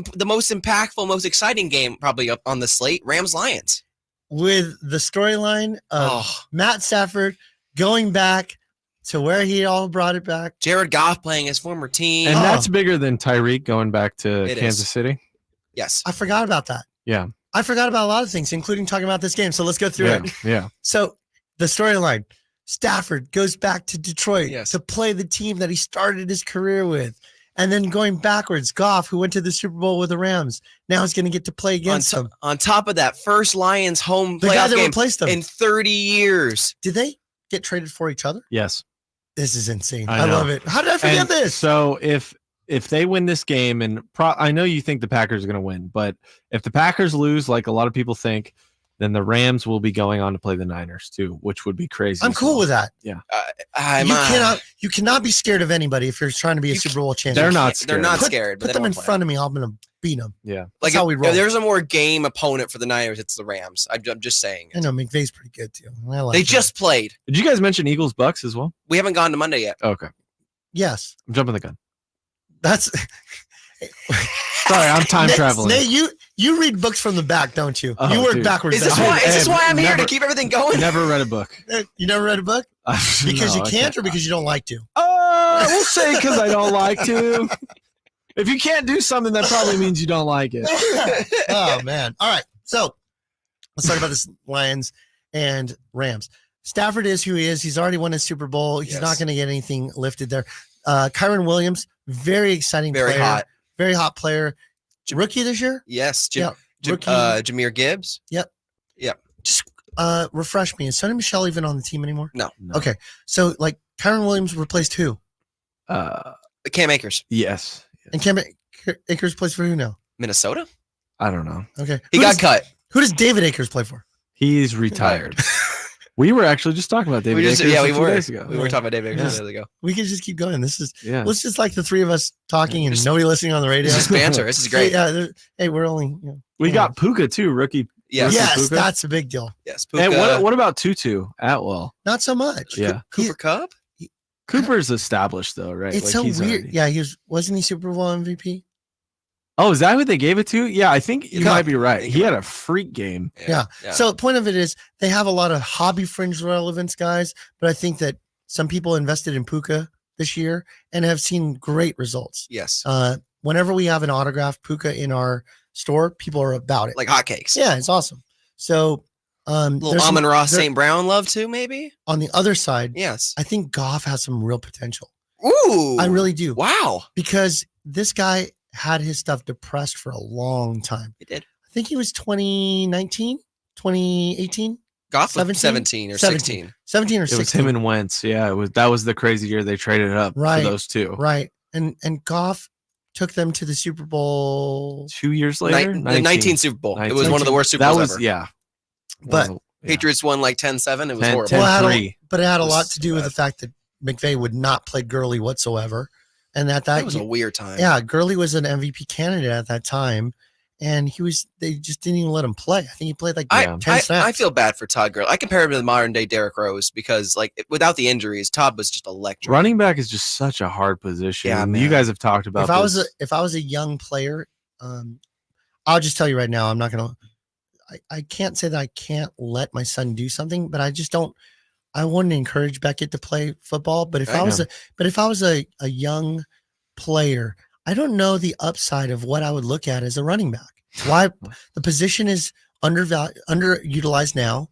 impactful, most exciting game probably up on the slate. Rams Lions. With the storyline of Oh, Matt Stafford going back to where he all brought it back. Jared Goff playing his former team. And Oh. that's bigger than Tyreek going back to It Kansas is. City. Yes. I forgot about that. Yeah. I forgot about a lot of things, including talking about this game. So let's go through Yeah. it. Yeah. So the storyline, Stafford goes back to Detroit Yes. to play the team that he started his career with. And then going backwards, Goff, who went to the Super Bowl with the Rams, now is going to get to play against him. On top of that, first Lions home The guy playoff that game replaced him. in 30 years. Did they get traded for each other? Yes. This is insane. I I know. love it. How did I forget And this? So if they win this game, and I know you think the Packers are going to win, but if the Packers lose, like a lot of people think, then the Rams will be going on to play the Niners too, which would be crazy. I'm cool with that. You cannot be scared of anybody if you're trying to be a You Super Bowl champion. They're not They're scared. not Put- scared. Put but them in front of me. I'm going to beat them. Yeah. Like That's how we roll. If there's a more game opponent for the Niners, it's the Rams. I'm just saying. I know McVay's pretty good too. I like They him. just played. Did you guys mention Eagles Bucks as well? We haven't gone to Monday yet. Okay. yes. I'm jumping the gun. That's Sorry, I'm time Nate- traveling. Nate, you read books from the back, don't you? Oh, you work dude. backwards. Is this don't you? why? Is this why I'm here to Never- keep everything going? Never read a book. You never read a book because No, you I can't, or because you don't like to. We'll say because I don't like to. If you can't do something, that probably means you don't like it. Oh man! All right, so let's talk about this Lions and Rams. Stafford is who he is. He's already won a Super Bowl. He's Yes. not going to get anything lifted there. Kyron Williams, very exciting Very player. hot. Very hot player. Rookie this year? Yes. Yeah, rookie. Jameer Gibbs. Just refresh me. Is Sonny Michel even on the team anymore? No. Okay. So, like, Kyron Williams replaced who? Cam Akers. Yes. And Cam Akers plays for who now? Minnesota. I don't know. Okay. He Who got does- cut. Who does David Akers play for? He's retired. We were actually just talking about David Akers we a few were. days ago. We were talking about David Akers a minute ago. We can just keep going. This is Yeah. let's just like the three of us talking and Just- nobody listening on the radio. This is banter. This is great. Yeah. Hey, we're only. We got Puka too, rookie. Yes. Rookie Yes, Puka. that's a big deal. Yes. And Puka. what about Tutu Atwell? Not so much. Yeah. Cooper Cup? Cooper's established though, right? It's Like, so he's weird. already- Yeah, wasn't he Super Bowl MVP? Oh, is that who they gave it to? Yeah, I think you Yeah. might be right. think He you're had a freak game. Yeah. So the point of it is they have a lot of hobby fringe relevance guys, but I think that some people invested in Puka this year and have seen great results. Yes. Whenever we have an autographed Puka in our store, people are about it. Like hotcakes. Yeah, it's awesome. So Little there's some- Amon Ross there- St. Brown love too, maybe? on the other side, Yes. I think Goff has some real potential. Ooh. I really do. Wow. Because this guy had his stuff depressed for a long time. He did. I think he was 2019, 2018, Goff was 17? 17 or 17. 16. 17 or It 16. was him and Wentz. Yeah, that was the crazy year they traded up Right. for those two. Right. And Goff took them to the Super Bowl. 2 years later, The 19 Super Bowl. It was 19. one of the worst Super that Bowls was ever. yeah. But- One of the- yeah. Patriots won like 10-7. It was 10 horrible. 10 Well, it had 3. but it had a It lot was to do with bad. the fact that McVay would not play Gurley whatsoever. And That was a weird time. yeah, Gurley was an MVP candidate at that time. And they just didn't even let him play. I think he played like I, 10 I, snaps. I feel bad for Todd Gurley. I compare him to the modern day Derrick Rose because, like, without the injuries, Todd was just electric. Running back is just such a hard position. Yeah, and man. you guys have talked about if I was a young player, I'll just tell you right now, I'm not gonna. I can't say that I can't let my son do something, but I just don't. I wouldn't encourage Beckett to play football. But if I I was a young player, I don't know the upside of what I would look at as a running back. Why the position is underutilized now.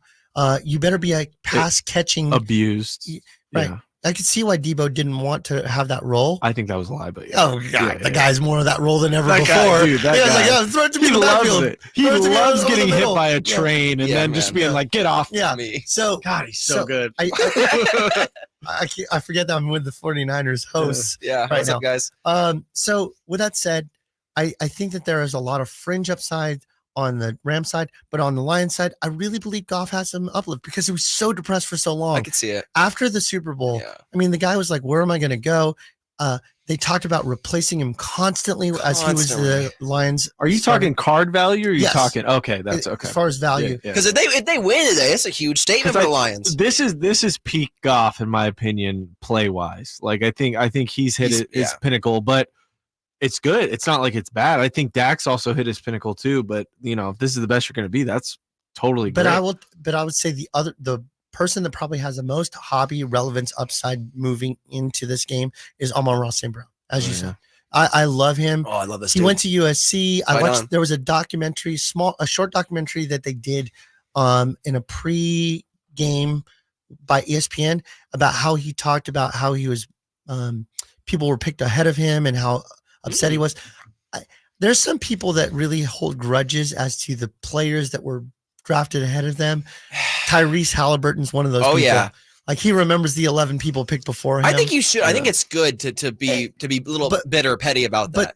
You better be a pass catching. abused. Right. Yeah. I could see why Debo didn't want to have that role. I think that was a lie, but yeah. Oh God, the guy's more of that role than ever That before. guy, dude, that he was guy. like, "Yeah, throw it to me He in the loves backfield." it. He Throw it to me loves over the getting hit middle. by a Yeah. train and Yeah, then just man. being like, get off. Yeah. Me. So God, he's so, So, good. I forget that I'm with the 49ers hosts. Yeah. Right What's now. up, guys? So with that said, I think that there is a lot of fringe upside on the Ram side, but on the Lions side, I really believe Goff has some uplift because he was so depressed for so I long. could see it. After the Super Bowl, Yeah. I mean, the guy was like, "Where am I going to go?" They talked about replacing him constantly as he was the Lions. Are you starting- talking card value or are you Yes. talking? Okay, that's okay. as far as value? Yeah, yeah. Because if they win today, it's a huge statement 'Cause for the Lions. This is peak Goff in my opinion, play wise. Like I think he's hit He's- his pinnacle, but it's good. It's not like it's bad. I think Dax also hit his pinnacle too. But if this is the best you're going to be, that's totally But great. I would say the person that probably has the most hobby relevance upside moving into this game is Amon-Ra St. Brown, as you Oh, said. I love him. Oh, I love this. He dude. went to USC. I Right watched. on. There was a documentary, a short documentary that they did in a pre-game by ESPN about how he talked about how he was. People were picked ahead of him and how upset he was. There's some people that really hold grudges as to the players that were drafted ahead of them. Tyrese Halliburton's one of those. Oh, people. yeah. Like he remembers the 11 people picked before him. I think you should. I Yeah. think it's good to be a little But- bitter, petty about that.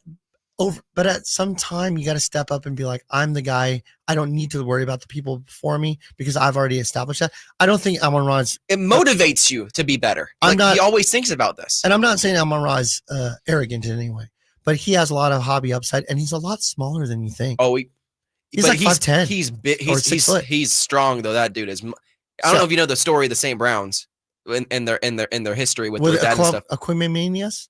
But at some time you got to step up and be like, I'm the guy. I don't need to worry about the people before me because I've already established that. I don't think Amon-Ra's, It motivates you to be better. I'm Like, not- he always thinks about this. and I'm not saying Amon-Ra is arrogant in any way, but he has a lot of hobby upside and he's a lot smaller than you think. Oh, He's but like 5'10". He's big. or 6 foot. He's strong though. That dude is. I don't know if you know the story of the St. Browns in their history with their dad and stuff. Aquimanius?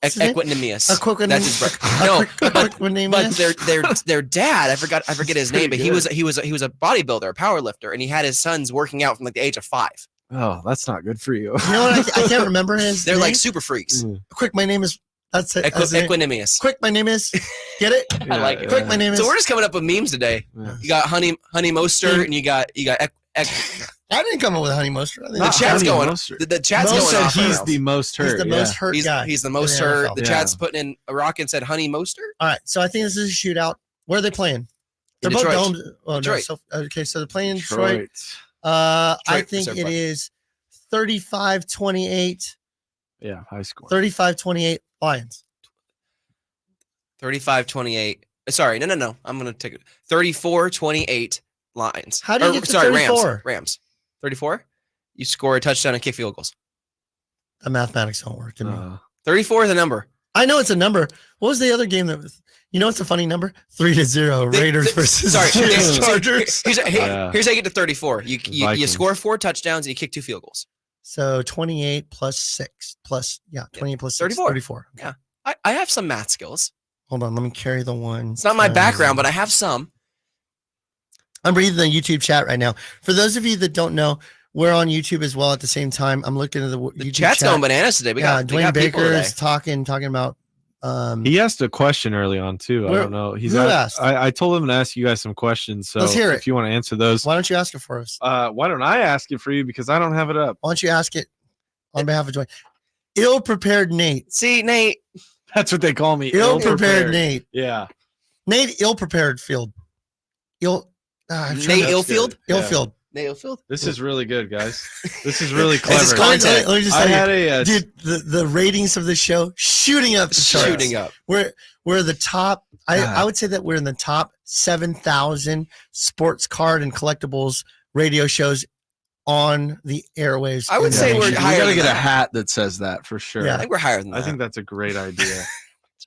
What's his name? Equinemius. Aquimanius. That's his brother. No, but Aquimanius? their dad, I forget his name, but he pretty was a bodybuilder, a power lifter, and he had his sons working out from like the age of 5. Oh, that's not good for you. You know what? I can't remember his They're name. like super freaks. Quick, my name is. That's it. that's it. Equinemius. Quick, my name is. Get it? I like it. Quick, my name is. So we're just coming up with memes today. Yeah. You got Honey Mostert, Yeah. and you got I didn't come up with Honey Mostert. I think The Not chat's Honey going. Mostert. The chat's Mo going said off. He's right now. the most hurt. he's the most hurt guy. He's the most in the hurt. NFL. The Yeah. chat's putting in a rock and said Honey Mostert. All right, so I think this is a shootout. Where are they playing? They're In both Detroit. domed. Oh, Detroit. No, okay, so they're playing in Detroit. Detroit. I Detroit think reserve it play. is 35-28. Yeah, high score. 35-28 Lions. 35-28. Sorry, no. I'm gonna take it. 34-28 Lions. How do you get to sorry, 34? Rams. 34. You score a touchdown and kick field goals. The mathematics don't work to me. 34 is a number. I know it's a number. What was the other game that was? You know, it's a funny number. 3-0 Raiders versus Sorry, Chargers. Here's Yeah. how you get to 34. You Vikings. score 4 touchdowns and you kick 2 field goals. So 28 plus 6 plus 28 plus 6, 34. 34. Okay. Yeah. I have some math skills. Hold on, let me carry the one. It's not my background, but I have some. I'm reading the YouTube chat right now. For those of you that don't know, we're on YouTube as well at the same time. I'm looking at the The YouTube chat's chat. going bananas today. We got Dwayne people Baker today. is talking about He asked a question early on too. Where- I don't know. who asked? I told him to ask you guys some questions. So Let's hear if it. you want to answer those, why don't you ask it for us? why don't I ask it for you because I don't have it up. Why don't you ask it on behalf of Dwayne? Ill-prepared Nate. See, Nate, That's what they call me. Ill-prepared Nate. Yeah. Nate ill-prepared field. Nate Illfield? Illfield. Nate Illfield. This is really good, guys. This is really This clever. is Let content. me just I tell you, had a dude, the ratings of the show shooting up the charts. Shooting up. We're the top. I God. would say that we're in the top 7,000 sports card and collectibles radio shows on the airwaves. I would in the say we're nation. higher we gotta than get a that. hat that says that for sure. Yeah. I think we're higher than that. I think that's a great idea.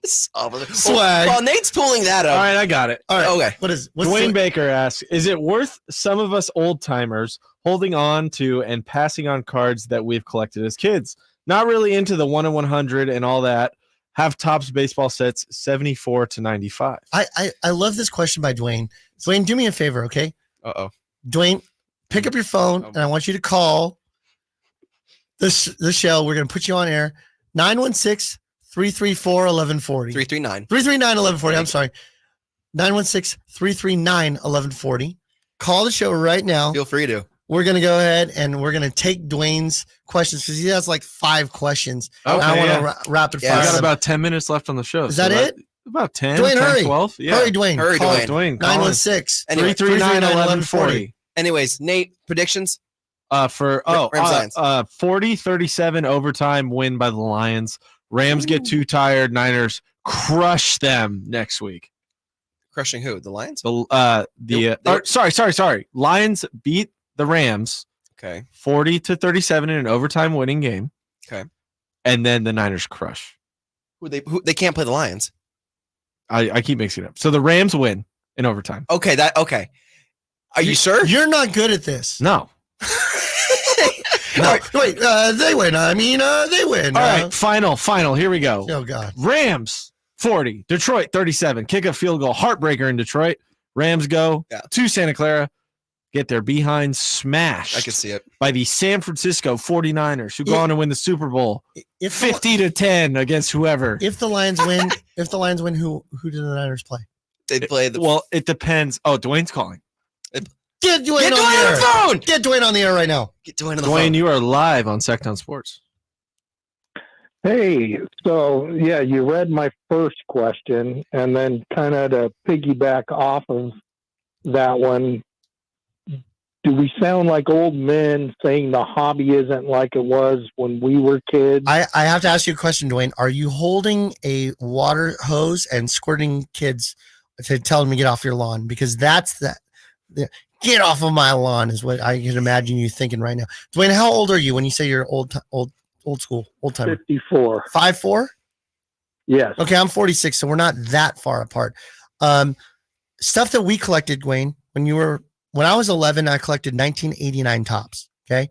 Swag. Well, Nate's pulling that All up. right, I got it. All right. Okay. What's Dwayne the, Baker asks, is it worth some of us old timers holding on to and passing on cards that we've collected as kids? Not really into the 1 in 100 and all that. Have Topps baseball sets 74 to 95. I love this question by Dwayne. Dwayne, do me a favor, okay? Uh-oh. Dwayne, pick up your phone and I want you to call the show. We're going to put you on air. 916-334-1140. 339. 339-1140. I'm sorry. 916-339-1140. Call the show right now. Feel free to. We're going to go ahead and we're going to take Dwayne's questions because he has like 5 questions. Okay, I want yeah. to rapid Yeah, fire. We got them. about 10 minutes left on the show. Is that it? About 10, Dwayne, 10, hurry. 12. Yeah. Hurry, Dwayne. Hurry, Call Dwayne. Dwayne, call us. 916. Anyway, 339-1140. Anyways, Nate, predictions? Rams Lions. 40-37 overtime win by the Lions. Rams get too tired. Niners crush them next week. Crushing who? The Lions? Sorry. Lions beat the Rams Okay. 40-37 in an overtime winning game. Okay. And then the Niners crush. Who they can't play the Lions. I keep mixing it up. So the Rams win in overtime. Okay, okay. Are you sure? You're not good at this. No. No, wait. They win. I mean, they win. All right. Final. Here we go. Oh, God. Rams 40, Detroit 37. Kick a field goal. Heartbreaker in Detroit. Rams go to Santa Clara. Get their behind smashed I can see it. by the San Francisco 49ers, who go on to win the Super Bowl If 50-10 against whoever. If the Lions win, who do the Niners play? They play the. Well, it depends. Oh, Dwayne's calling. Get Dwayne Get on Dwayne the on air. the phone. Get Dwayne on the air right now. Get Dwayne on the Dwayne, phone. you are live on Sectown Sports. Hey, so yeah, you read my first question, and then kind of to piggyback off of that one, do we sound like old men saying the hobby isn't like it was when we were kids? I have to ask you a question, Dwayne. Are you holding a water hose and squirting kids to tell them to get off your lawn? Because that's get off of my lawn is what I can imagine you thinking right now. Dwayne, how old are you when you say you're old school, old timer? 54. 5'4"? Yes. Okay, I'm 46, so we're not that far apart. Stuff that we collected, Dwayne, when I was 11, I collected 1989 tops. Okay,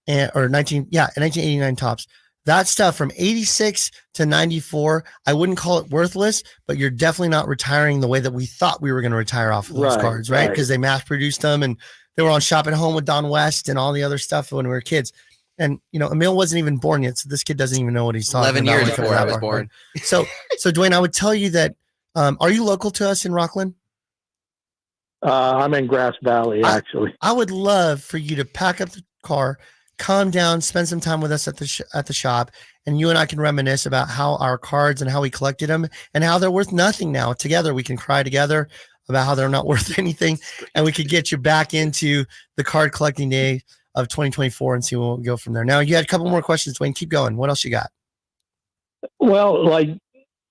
and 1989 tops. That stuff from 86 to 94, I wouldn't call it worthless, but you're definitely not retiring the way that we thought we were going to retire off of those cards, right? Because they mass produced them and they were on Shop at Home with Don West and all the other stuff when we were kids. And Emil wasn't even born yet, so this kid doesn't even know what he's talking 11 about. years when it comes before to I that was part, born. right? So Dwayne, I would tell you that. Are you local to us in Rockland? I'm in Grass Valley, actually. I would love for you to pack up the car, calm down, spend some time with us at the shop, and you and I can reminisce about how our cards and how we collected them and how they're worth nothing now. Together, we can cry together about how they're not worth anything, and we could get you back into the card collecting day of 2024 and see where we'll go from there. Now, you had a couple more questions, Dwayne. Keep going. What else you got? Well, like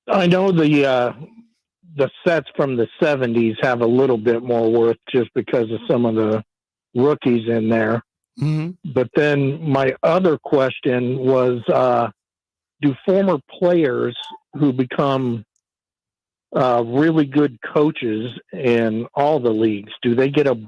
I know the sets from the 70s have a little bit more worth just because of some of the rookies in there. Mm-hmm. But then my other question was, do former players who become really good coaches in all the leagues, do they get a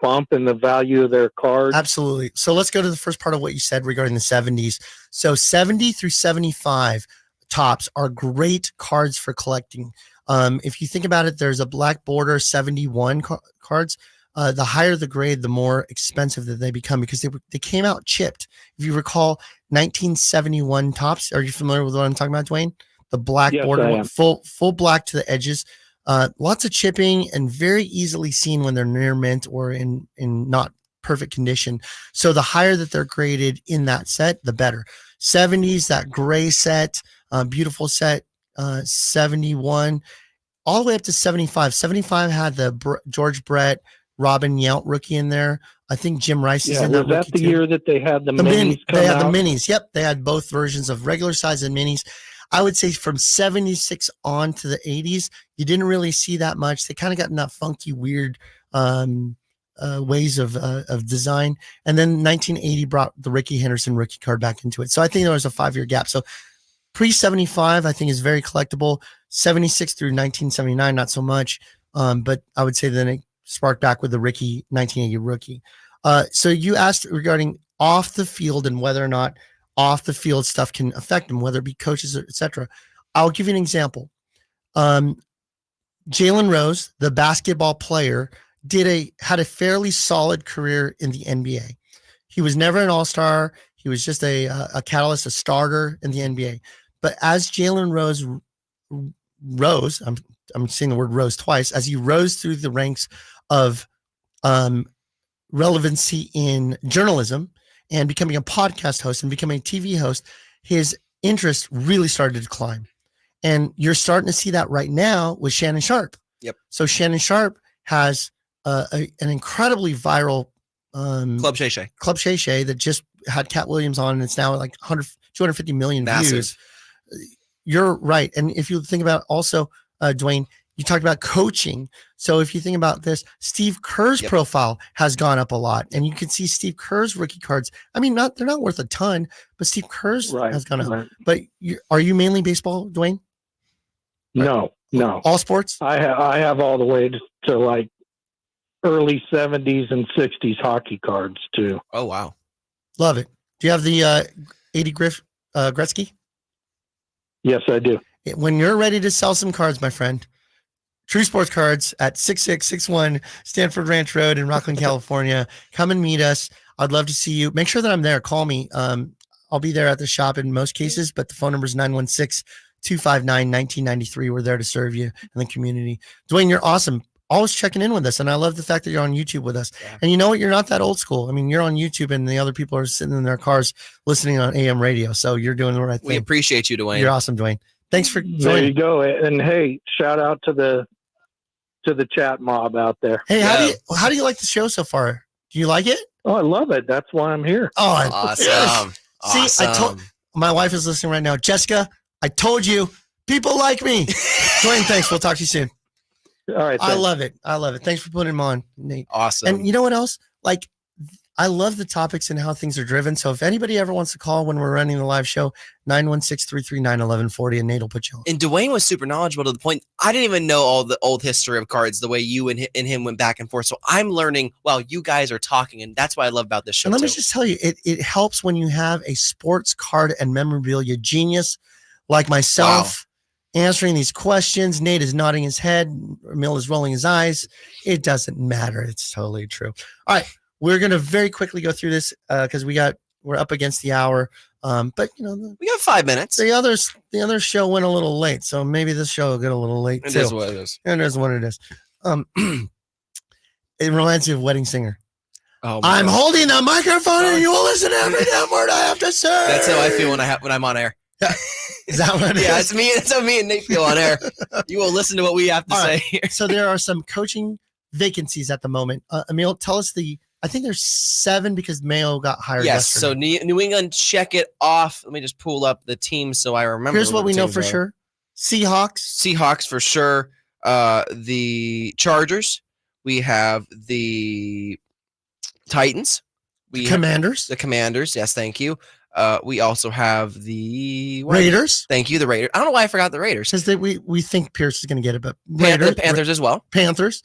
bump in the value of their cards? Absolutely. So let's go to the first part of what you said regarding the 70s. So 70 through 75 tops are great cards for collecting. If you think about it, there's a black border 71 cards. The higher the grade, the more expensive that they become because they came out chipped. If you recall 1971 tops, are you familiar with what I'm talking about, Dwayne? The black border, one, full black to the edges. Lots of chipping and very easily seen when they're near mint or in not perfect condition. So the higher that they're graded in that set, the better. 70s, that gray set, beautiful set, 71, all the way up to 75. 75 had the George Brett, Robin Yount rookie in there. I think Jim Rice is in that. Was that the year that they had the minis come They had out? the minis. Yep, they had both versions of regular size and minis. I would say from 76 on to the 80s, you didn't really see that much. They kind of got in that funky, weird ways of design. And then 1980 brought the Ricky Henderson rookie card back into it. So I think there was a 5-year gap. So pre-75, I think, is very collectible. 76 through 1979, not so much. But I would say then it sparked back with the Ricky 1980 rookie. So you asked regarding off the field and whether or not off the field stuff can affect them, whether it be coaches, etc. I'll give you an example. Jalen Rose, the basketball player, had a fairly solid career in the NBA. He was never an all-star. He was just a catalyst, a starter in the NBA. But as Jalen Rose rose, I'm saying the word rose twice, as he rose through the ranks of relevancy in journalism and becoming a podcast host and becoming a TV host, his interest really started to climb. And you're starting to see that right now with Shannon Sharpe. Yep. So Shannon Sharpe has an incredibly viral Club Shay Shay that just had Cat Williams on, and it's now like 250 million Massive. views. You're right. And if you think about also, Dwayne, you talked about coaching. So if you think about this, Steve Kerr's profile has gone up a lot, and you can see Steve Kerr's rookie cards. I mean, they're not worth a ton, but Steve Kerr's has gone up. Right. But are you mainly baseball, Dwayne? No. All sports? I have all the way to like early 70s and 60s hockey cards too. Oh, wow. Love it. Do you have the 80 Gretzky? Yes, I do. When you're ready to sell some cards, my friend, True Sports Cards at 6661 Stanford Ranch Road in Rockland, California. Come and meet us. I'd love to see you. Make sure that I'm there. Call me. I'll be there at the shop in most cases, but the phone number is 916-259-1993. We're there to serve you in the community. Dwayne, you're awesome. Always checking in with us. And I love the fact that you're on YouTube with us. Yeah. And you know what? You're not that old school. I mean, you're on YouTube and the other people are sitting in their cars listening on AM radio. So you're doing the right thing. We appreciate you, Dwayne. You're awesome, Dwayne. Thanks for joining. There you go. And hey, shout out to the chat mob out there. Hey, how do you like the show so far? Do you like it? Oh, I love it. That's why I'm here. Oh, awesome. See, I told my wife is listening right now. Jessica, I told you, people like me. Dwayne, thanks. We'll talk to you soon. All right. I love it. Thanks for putting him on, Nate. Awesome. And you know what else? Like, I love the topics and how things are driven. So if anybody ever wants to call when we're running the live show, 916-339-1140, and Nate will put you on. And Dwayne was super knowledgeable to the point I didn't even know all the old history of cards, the way you and him went back and forth. So I'm learning while you guys are talking, and that's what I love about this show. And let me just tell you, it helps when you have a sports card and memorabilia genius like myself answering these questions. Nate is nodding his head. Mill is rolling his eyes. It doesn't matter. It's totally true. All right. We're going to very quickly go through this because we're up against the hour. But you know, we got 5 minutes. The other show went a little late, so maybe this show will get a little late too. It is what it is. And it is what it is. It reminds me of Wedding Singer. Oh, my I'm God. holding the microphone and you will listen to every damn word I have to say. That's how I feel when I'm on air. Is that what it Yeah, is? it's me. That's how me and Nate feel on air. You will listen to what we have to All say right. here. So there are some coaching vacancies at the moment. Emil, tell us I think there's 7 because Mayo got hired Yes. So yesterday. New England, check it off. Let me just pull up the team so I remember. Here's what the we know teams for are. sure. Seahawks, Seahawks for sure. The Chargers. We have the Titans. We have Commanders, the Commanders. Yes, thank you. We also have the Raiders, Thank you, the Raiders. I don't know why I forgot the Raiders. because we think Pierce is going to get it, but The Raiders, Panthers as well. Panthers.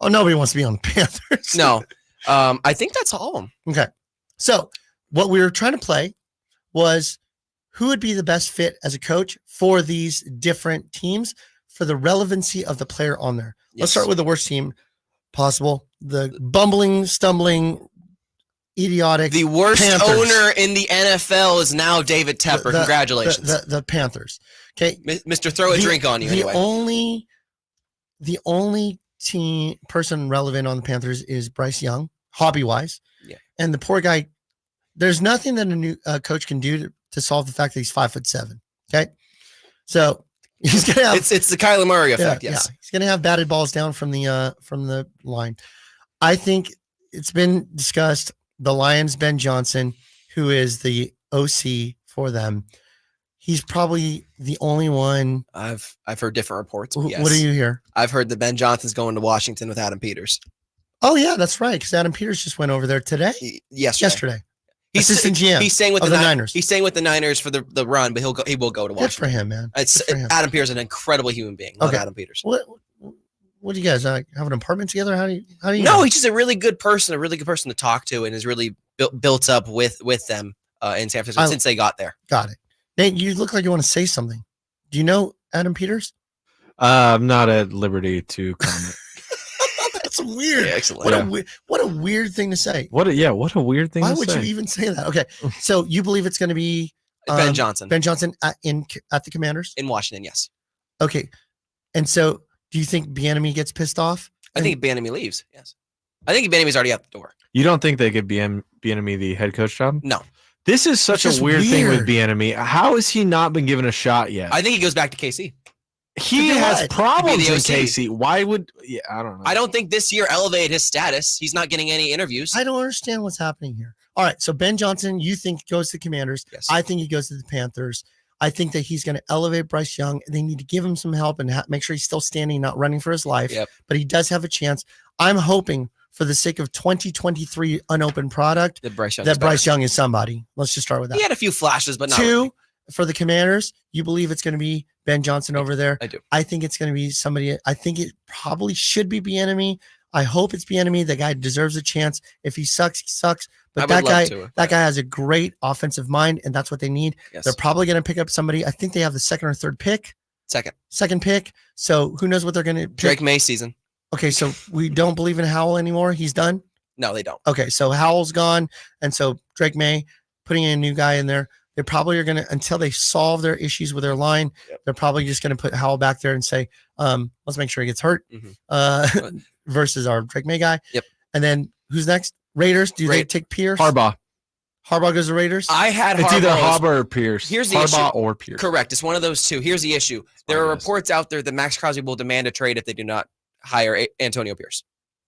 Oh, nobody wants to be on the Panthers. No, I think that's all of them. Okay. So what we were trying to play was who would be the best fit as a coach for these different teams for the relevancy of the player on there. Let's start with the worst team possible. The bumbling, stumbling, idiotic. The worst Panthers. owner in the NFL is now David Tepper. Congratulations, The Panthers. Okay. Mr. Throw a drink on you. Anyway, The only person relevant on the Panthers is Bryce Young, hobby wise. Yeah. And the poor guy, there's nothing that a new coach can do to solve the fact that he's 5'7". Okay. So he's gonna have it's the Kyler Murray effect. yeah, Yes. yeah. He's gonna have batted balls down from the line. I think it's been discussed. The Lions, Ben Johnson, who is the OC for them, he's probably the only one. I've heard different reports. But yes. What do you hear? I've heard that Ben Johnson's going to Washington with Adam Peters. Oh yeah, that's right. Because Adam Peters just went over there today. Yesterday. Assistant GM. He's staying with of the the Niners. He's staying with the Niners for the run, but he will go to Good Washington. for him, man. It's Good for him. Adam Peters is an incredible human being. Love Okay. Adam Peters. What do you guys have an apartment together? How do you No, know? he's just a really good person to talk to, and is really built up with them in San Francisco since they got there. Got it. Nate, you look like you want to say something. Do you know Adam Peters? I'm not at liberty to comment. That's weird. Yeah, excellent. What a weird thing to say. What a weird thing Why to would say. you even say that? Okay, so you believe it's going to be Ben Johnson Ben Johnson at the Commanders? in Washington, yes. Okay, and so do you think Bieniemy gets pissed off? I think Bieniemy leaves. Yes, I think Bieniemy's already out the door. You don't think they could Bieniemy the head coach job? No, This is such It's a just weird thing with weird. Bieniemy. How has he not been given a shot yet? I think he goes back to KC. He To do has what? problems To in be the OC. KC. Why would? Yeah, I don't know. I don't think this year elevated his status. He's not getting any interviews. I don't understand what's happening here. All right, so Ben Johnson, you think goes to the Commanders? Yes. I think he goes to the Panthers. I think that he's going to elevate Bryce Young. They need to give him some help and make sure he's still standing, not running for his life. Yep. But he does have a chance. I'm hoping, for the sake of 2023 unopened product, that Bryce Young. that Bryce Young is somebody. Let's just start with that. He had a few flashes, but not. Two, really. for the Commanders, you believe it's going to be Ben Johnson over there. I do. I think it's going to be somebody. I think it probably should be Bieniemy. I hope it's Bieniemy. The guy deserves a chance. If he sucks, he sucks. I But would that love guy, to. that guy has a great offensive mind, and that's what they need. Yes. They're probably going to pick up somebody. I think they have the second or third pick. Second pick. So who knows what they're going to pick. Drake May season. Okay, so we don't believe in Howell anymore. He's done. No, they don't. Okay, so Howell's gone, and so Drake May putting in a new guy in there. They probably are going to, until they solve their issues with their line, Yep. they're probably just going to put Howell back there and say, let's make sure he gets hurt Mhm. versus our Drake May guy. Yep. And then who's next? Raiders. Do they Ra- take Pierce? Harbaugh. Harbaugh goes to Raiders. I had It's either Harbaugh. Harbaugh or Pierce. Here's the Harbaugh issue. or Pierce. Correct. It's one of those two. Here's the issue. There are fine, guys. reports out there that Max Crosby will demand a trade if they do not hire Antonio Pierce.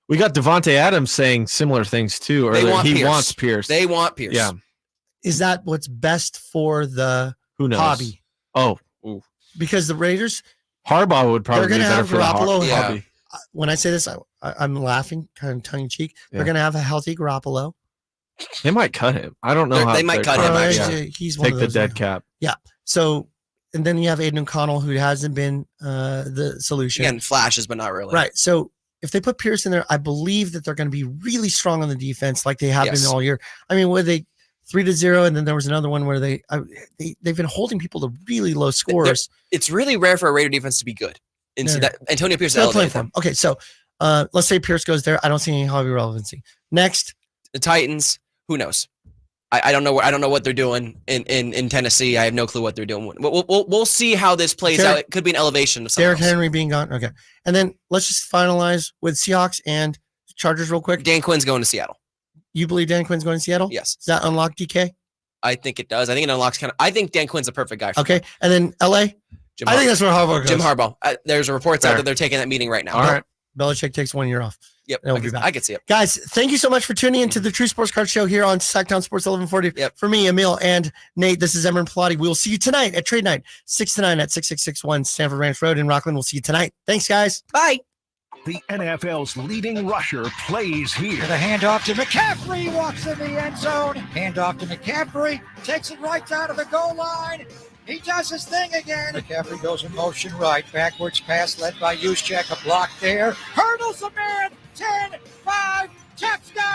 We got Devontae Adams saying similar things too. They Earlier. want He Pierce. wants Pierce. They want Pierce. Yeah. Is that what's best for the Who knows? hobby? Oh, Because the Raiders, Harbaugh would probably They're be gonna better have for the Garoppolo. Yeah. hobby. when I say this, I'm laughing, kind of tongue in cheek. Yeah. They're going to have a healthy Garoppolo. They might cut him. I don't know They're- how they might they're cut him, cutting actually. He's one Take of the those dead now. cap. So, and then you have Aiden O'Connell, who hasn't been the solution. Again, flashes, but not really. Right. So if they put Pierce in there, I believe that they're going to be really strong on the defense, like they have Yes. been all year. I mean, where they 3-0, and then there was another one where they've been holding people to really low scores. It's really rare for a Raider defense to be good. And so Yeah. that Antonio Pierce They're playing elevated for them. him. Okay, so let's say Pierce goes there. I don't see any hobby relevancy. Next, The Titans, who knows? I don't know. I don't know what they're doing in Tennessee. I have no clue what they're doing. We'll see how this plays Derek- out. It could be an elevation of something Derrick else. Henry being gone. Okay, and then let's just finalize with Seahawks and Chargers real quick? Dan Quinn's going to Seattle. You believe Dan Quinn's going to Seattle? Yes. Does that unlock DK? I think it does. I think it unlocks I think Dan Quinn's the perfect guy for Okay. And then LA? Jim I think that's where Harbaugh goes. Jim Harbaugh. There's reports out Fair. that they're taking that meeting right now. All right. Belichick takes 1 year off. Yep. They'll be back. I could see it. Guys, thank you so much for tuning into the True Sports Card Show here on Sacktown Sports 1140. Yep. For me, Emil, and Nate, this is Emran Pilati. We will see you tonight at Trade Night, 6 to 9 at 6661 Stanford Ranch Road in Rockland. We'll see you tonight. Thanks, guys. Bye. The NFL's leading rusher plays here. The handoff to McCaffrey, walks in the end zone. Handoff to McCaffrey, takes it right down to the goal line. He does his thing again. McCaffrey goes in motion right. Backwards pass led by Juszczyk. A block there. Hurdles a man. 10, 5, touchdown.